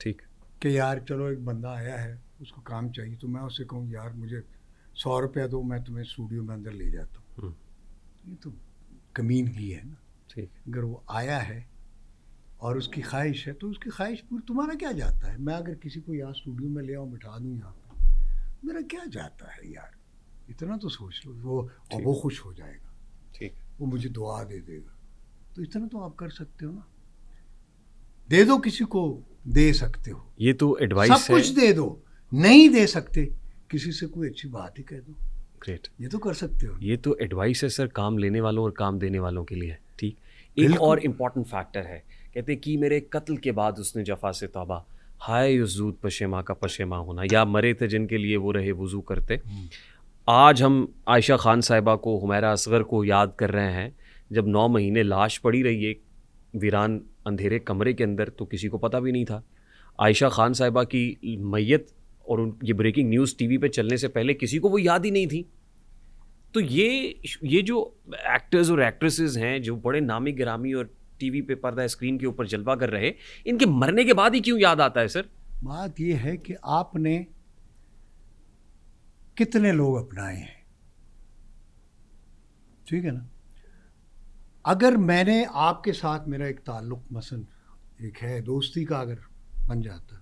ٹھیک. کہ یار چلو ایک بندہ آیا ہے اس کو کام چاہیے تو میں اس سے کہوں یار مجھے 100 روپیہ دو، میں تمہیں اسٹوڈیو میں اندر لے جاتا ہوں. یہ تو کمینگی ہے نا. ٹھیک. اگر وہ آیا ہے اور اس کی خواہش ہے تو اس کی خواہش پوری، تمہارا کیا جاتا ہے؟ میں اگر کسی کو یہاں اسٹوڈیو میں لے آؤں بٹھا دوں یہاں پہ، میرا کیا جاتا ہے یار؟ اتنا تو سوچ لو. وہ خوش ہو جائے گا، ٹھیک. وہ مجھے دعا دے دے گا. تو اتنا تو آپ کر سکتے ہو نا. دے دو، کسی کو دے سکتے ہو، یہ تو ایڈوائس ہے. سب کچھ دے دو. نہیں دے سکتے کسی سے کوئی اچھی بات ہی کہہ دو. گریٹ. یہ تو کر سکتے ہو. یہ تو ایڈوائس ہے سر کام لینے والوں اور کام دینے والوں کے لیے. ٹھیک. ایک اور امپورٹنٹ فیکٹر ہے، کہتے کہ میرے قتل کے بعد اس نے جفا سے توبہ، ہائے اس زود پشیماں کا پشیماں ہونا، یا مرے تھے جن کے لیے وہ رہے وضو کرتے. آج ہم عائشہ خان صاحبہ کو، حمیرہ اصغر کو یاد کر رہے ہیں. جب 9 مہینے لاش پڑی رہی ایک ویران اندھیرے کمرے کے اندر تو کسی کو پتہ بھی نہیں تھا. عائشہ خان صاحبہ کی میت اور یہ بریکنگ نیوز ٹی وی پہ چلنے سے پہلے کسی کو وہ یاد ہی نہیں تھی. تو یہ جو ایکٹرز اور ایکٹریسز ہیں جو بڑے نامی گرامی اور ٹی وی پہ پردہ اسکرین کے اوپر جلوہ کر رہے، ان کے مرنے کے بعد ہی کیوں یاد آتا ہے سر؟ بات یہ ہے کہ آپ نے کتنے لوگ اپنائے ہیں. ٹھیک ہے نا. اگر میں نے آپ کے ساتھ میرا ایک تعلق مثلا ایک ہے دوستی کا اگر بن جاتا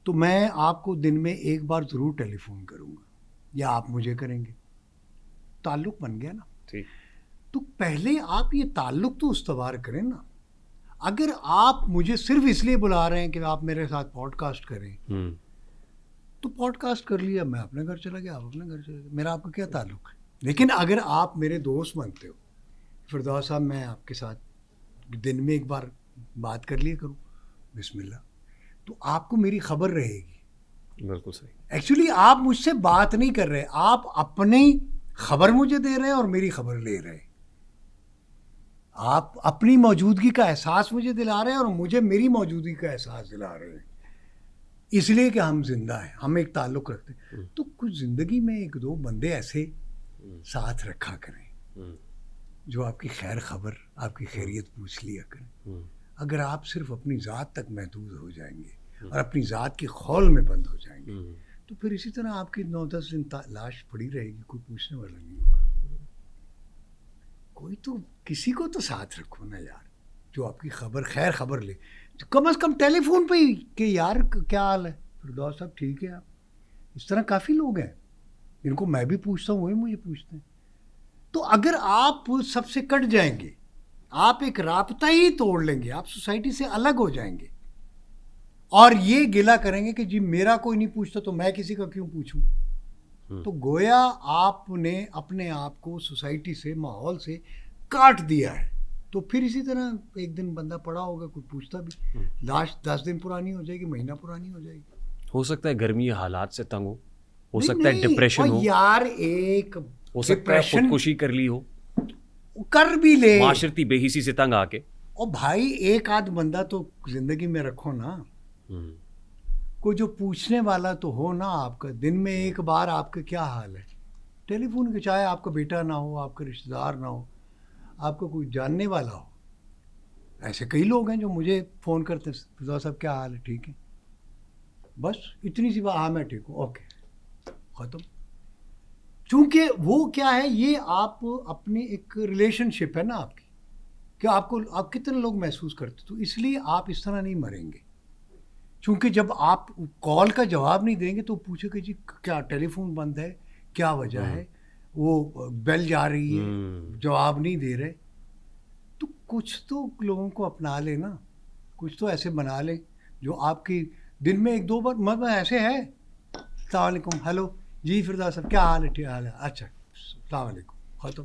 تو میں آپ کو دن میں ایک بار ضرور ٹیلی فون کروں گا یا آپ مجھے کریں گے. تعلق بن گیا نا. ٹھیک. تو پہلے آپ یہ تعلق تو استوار کریں نا. اگر آپ مجھے صرف اس لیے بلا رہے ہیں کہ آپ میرے ساتھ پوڈ کاسٹ کریں تو پوڈ کاسٹ کر لیا، میں اپنے گھر چلا گیا، آپ اپنے گھر چلے گئے، میرا آپ کا کیا تعلق ہے؟ لیکن اگر آپ میرے دوست بنتے ہو، فردوس صاحب میں آپ کے ساتھ دن میں ایک بار بات کر لیا کروں، بسم اللہ، تو آپ کو میری خبر رہے گی. بالکل صحیح. ایکچولی آپ مجھ سے بات نہیں کر رہے، آپ اپنی خبر مجھے دے رہے ہیں اور میری خبر لے رہے ہیں. آپ اپنی موجودگی کا احساس مجھے دلا رہے ہیں اور مجھے میری موجودگی کا احساس دلا رہے ہیں، اس لیے کہ ہم زندہ ہیں، ہم ایک تعلق رکھتے ہیں. تو کچھ زندگی میں ایک دو بندے ایسے ساتھ رکھا کریں جو آپ کی خیر خبر، آپ کی خیریت پوچھ لیا کریں. اگر آپ صرف اپنی ذات تک محدود ہو جائیں گے اور اپنی ذات کی خول میں بند ہو جائیں گے تو پھر اسی طرح آپ کی 9-10 دن لاش پڑی رہے گی، کوئی پوچھنے والا نہیں ہوگا. کوئی تو کسی کو تو ساتھ رکھو نا یار، جو آپ کی خبر خیر خبر لے، کم از کم ٹیلی فون پہ ہی کہ یار کیا حال ہے فردوس صاحب، ٹھیک ہے آپ. اس طرح کافی لوگ ہیں جن کو میں بھی پوچھتا ہوں، وہی مجھے پوچھتے ہیں. تو اگر آپ سب سے کٹ جائیں گے، آپ ایک رابطہ ہی توڑ لیں گے، آپ سوسائٹی سے الگ ہو جائیں گے اور یہ گلہ کریں گے کہ جی میرا کوئی نہیں پوچھتا تو میں کسی کا کیوں پوچھوں. تو گویا آپ نے اپنے آپ کو سوسائٹی سے، ماحول سے کاٹ دیا ہے. تو پھر اسی طرح ایک دن بندہ پڑا ہوگا، کوئی پوچھتا بھی، لاش 10 دن پرانی ہو جائے گی، مہینہ پرانی ہو جائے گی. ہو سکتا ہے گرمی حالات سے تنگ ہو سکتا ہے ڈپریشن ہو یار، ایک ہو سکتا ہے خودکشی کر لی ہو، کر بھی لے، معاشرتی بے حسی سے تنگ آ کے. اور بھائی ایک آدھ بندہ تو زندگی میں رکھو نا، کوئی جو پوچھنے والا تو ہو نا آپ کا. دن میں ایک بار آپ کا کیا حال ہے ٹیلی فون کے، چاہے آپ کا بیٹا نہ ہو، آپ کا رشتہ دار نہ ہو، آپ کا کوئی جاننے والا ہو. ایسے کئی لوگ ہیں جو مجھے فون کرتے ہیں، فضا صاحب کیا حال ہے، ٹھیک ہے، بس اتنی سی بات، ہاں میں ٹھیک ہوں، اوکے، ختم. چونکہ وہ کیا ہے، یہ آپ اپنی ایک ریلیشن شپ ہے نا آپ کی، کہ آپ کتنے لوگ محسوس کرتے. تو اس لیے آپ اس طرح نہیں مریں گے. چونکہ جب آپ کال کا جواب نہیں دیں گے تو پوچھے کہ جی کیا ٹیلی فون بند ہے، کیا وجہ ہے، وہ بیل جا رہی ہے، جواب نہیں دے رہے. تو کچھ تو لوگوں کو اپنا لے نا، کچھ تو ایسے بنا لیں جو آپ کی دن میں ایک دو بار، مطلب ایسے ہے، السلام علیکم، ہیلو، جی فردوس صاحب کیا حال ہے، ٹھیک حال ہے، اچھا السلام علیکم، ختم.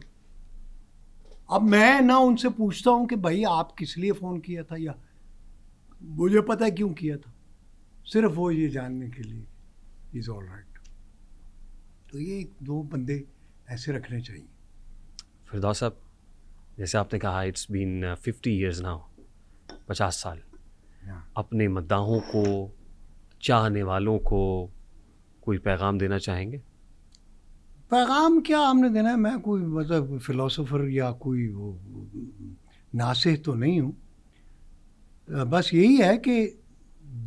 اب میں نہ ان سے پوچھتا ہوں کہ بھائی آپ کس لیے فون کیا تھا، یا مجھے پتہ ہے کیوں کیا تھا، صرف وہ یہ جاننے کے لیے از آل رائٹ. تو یہ ایک دو بندے ایسے رکھنے چاہیے. فردوس صاحب، جیسے آپ نے کہا اٹس بین 50 ایئرز ناؤ، 50 سال، اپنے مداحوں کو، چاہنے والوں کو کوئی پیغام دینا چاہیں گے؟ پیغام کیا ہم نے دینا ہے؟ میں کوئی مطلب فلاسفر یا کوئی وہ ناصح تو نہیں ہوں. بس یہی ہے کہ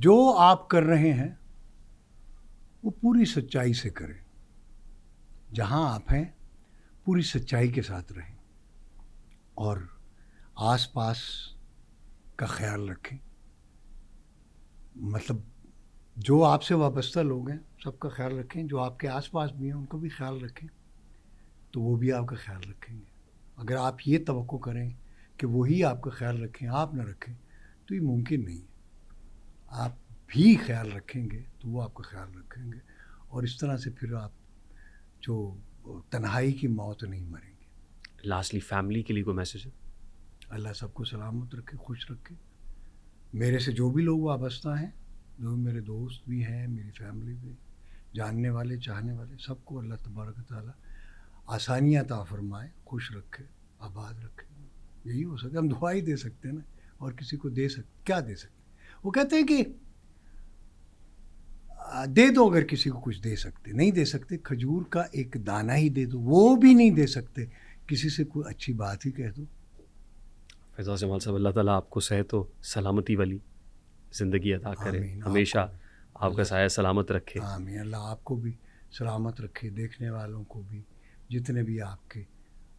جو آپ کر رہے ہیں وہ پوری سچائی سے کریں. جہاں آپ ہیں پوری سچائی کے ساتھ رہیں اور آس پاس کا خیال رکھیں. مطلب جو آپ سے وابستہ لوگ ہیں سب کا خیال رکھیں. جو آپ کے آس پاس بھی ہیں ان کا بھی خیال رکھیں تو وہ بھی آپ کا خیال رکھیں گے. اگر آپ یہ توقع کریں کہ وہی آپ کا خیال رکھیں آپ نہ رکھیں تو یہ ممکن نہیں ہے. آپ بھی خیال رکھیں گے تو وہ آپ کا خیال رکھیں گے اور اس طرح سے پھر آپ جو تنہائی کی موت نہیں مریں گے. لاسٹلی فیملی کے لیے کوئی میسج ہے؟ اللہ سب کو سلامت رکھے، خوش رکھے. میرے سے جو بھی لوگ وابستہ ہیں، جو میرے دوست بھی ہیں، میری فیملی بھی، جاننے والے چاہنے والے، سب کو اللہ تبارک و تعالیٰ آسانیاں عطا فرمائے، خوش رکھے، آباد رکھے. یہی ہو سکتا ہے. ہم دعا ہی دے سکتے ہیں نا، اور کسی کو دے سکتے کیا دے سکتے. وہ کہتے ہیں کہ دے دو اگر کسی کو کچھ دے سکتے. نہیں دے سکتے کھجور کا ایک دانہ ہی دے دو، وہ بھی نہیں دے سکتے. کسی سے کوئی اچھی بات ہی کہہ دو. فردوس جمال صاحب، اللہ تعالیٰ آپ کو صحت و سلامتی والی زندگی عطا کرے، آمین. ہمیشہ آپ کا سایہ سلامت رکھے. آمین. اللہ آپ کو بھی سلامت رکھے، دیکھنے والوں کو بھی، جتنے بھی آپ کے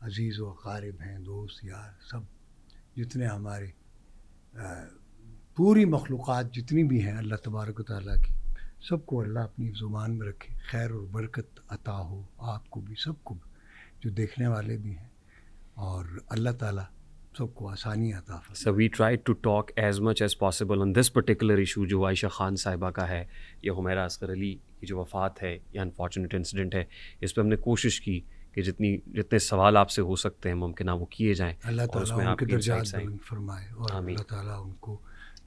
عزیز و اقارب ہیں، دوست یار، سب جتنے ہمارے پوری مخلوقات جتنی بھی ہیں اللہ تبارک و تعالیٰ کی، سب کو اللہ اپنی زبان میں رکھے. خیر اور برکت عطا ہو آپ کو بھی، سب کو بھی، جو دیکھنے والے بھی ہیں، اور اللہ تعالیٰ سب کو آسانی عطا فرمائے. So we tried to talk as much as possible on this particular issue جو عائشہ خان صاحبہ کا ہے، یا حمیرہ اصغر علی کی جو وفات ہے، یا انفارچونیٹ انسیڈنٹ ہے. اس پہ ہم نے کوشش کی کہ جتنے سوال آپ سے ہو سکتے ہیں ممکنہ وہ کیے جائیں. اللہ اور اس تعالیٰ میں ان آپ کے کی درجات انسائٹس آئیں. بلند فرمائے اور آمین. اللہ تعالیٰ ان کو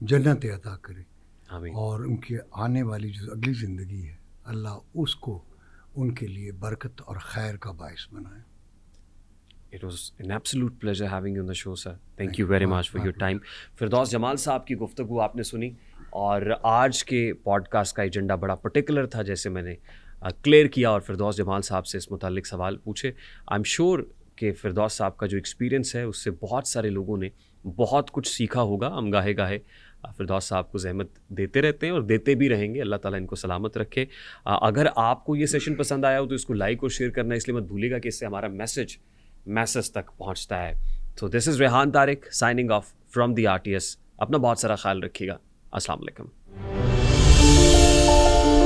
جنت عطا کرے، آمین. اور ان کی آنے والی جو اگلی زندگی ہے اللہ اس کو ان کے لیے برکت اور خیر کا باعث بنائے. It was an absolute pleasure having you on the show, sir. Thank you very much for your time. Firdous Jamal صاحب کی گفتگو آپ نے سنی، اور آج کے پوڈ کاسٹ کا ایجنڈا بڑا پرٹیکولر تھا، جیسے میں نے کلیئر کیا اور فردوس جمال صاحب سے اس متعلق سوال پوچھے. آئی ایم شیور کہ فردوس صاحب کا جو ایکسپیرینس ہے اس سے بہت سارے لوگوں نے بہت کچھ سیکھا ہوگا. ہم گاہے گاہے فردوس صاحب کو زحمت دیتے رہتے ہیں اور دیتے بھی رہیں گے. اللہ تعالیٰ ان کو سلامت رکھے. اگر آپ کو یہ سیشن پسند آیا ہو تو اس کو لائک اور شیئر کرنا اس لیے مت بھولیے گا کہ اس سے ہمارا میسج تک پہنچتا ہے. تو this is Rehan Tariq signing off from the RTS. اپنا بہت سارا خیال رکھیے گا. السلام علیکم.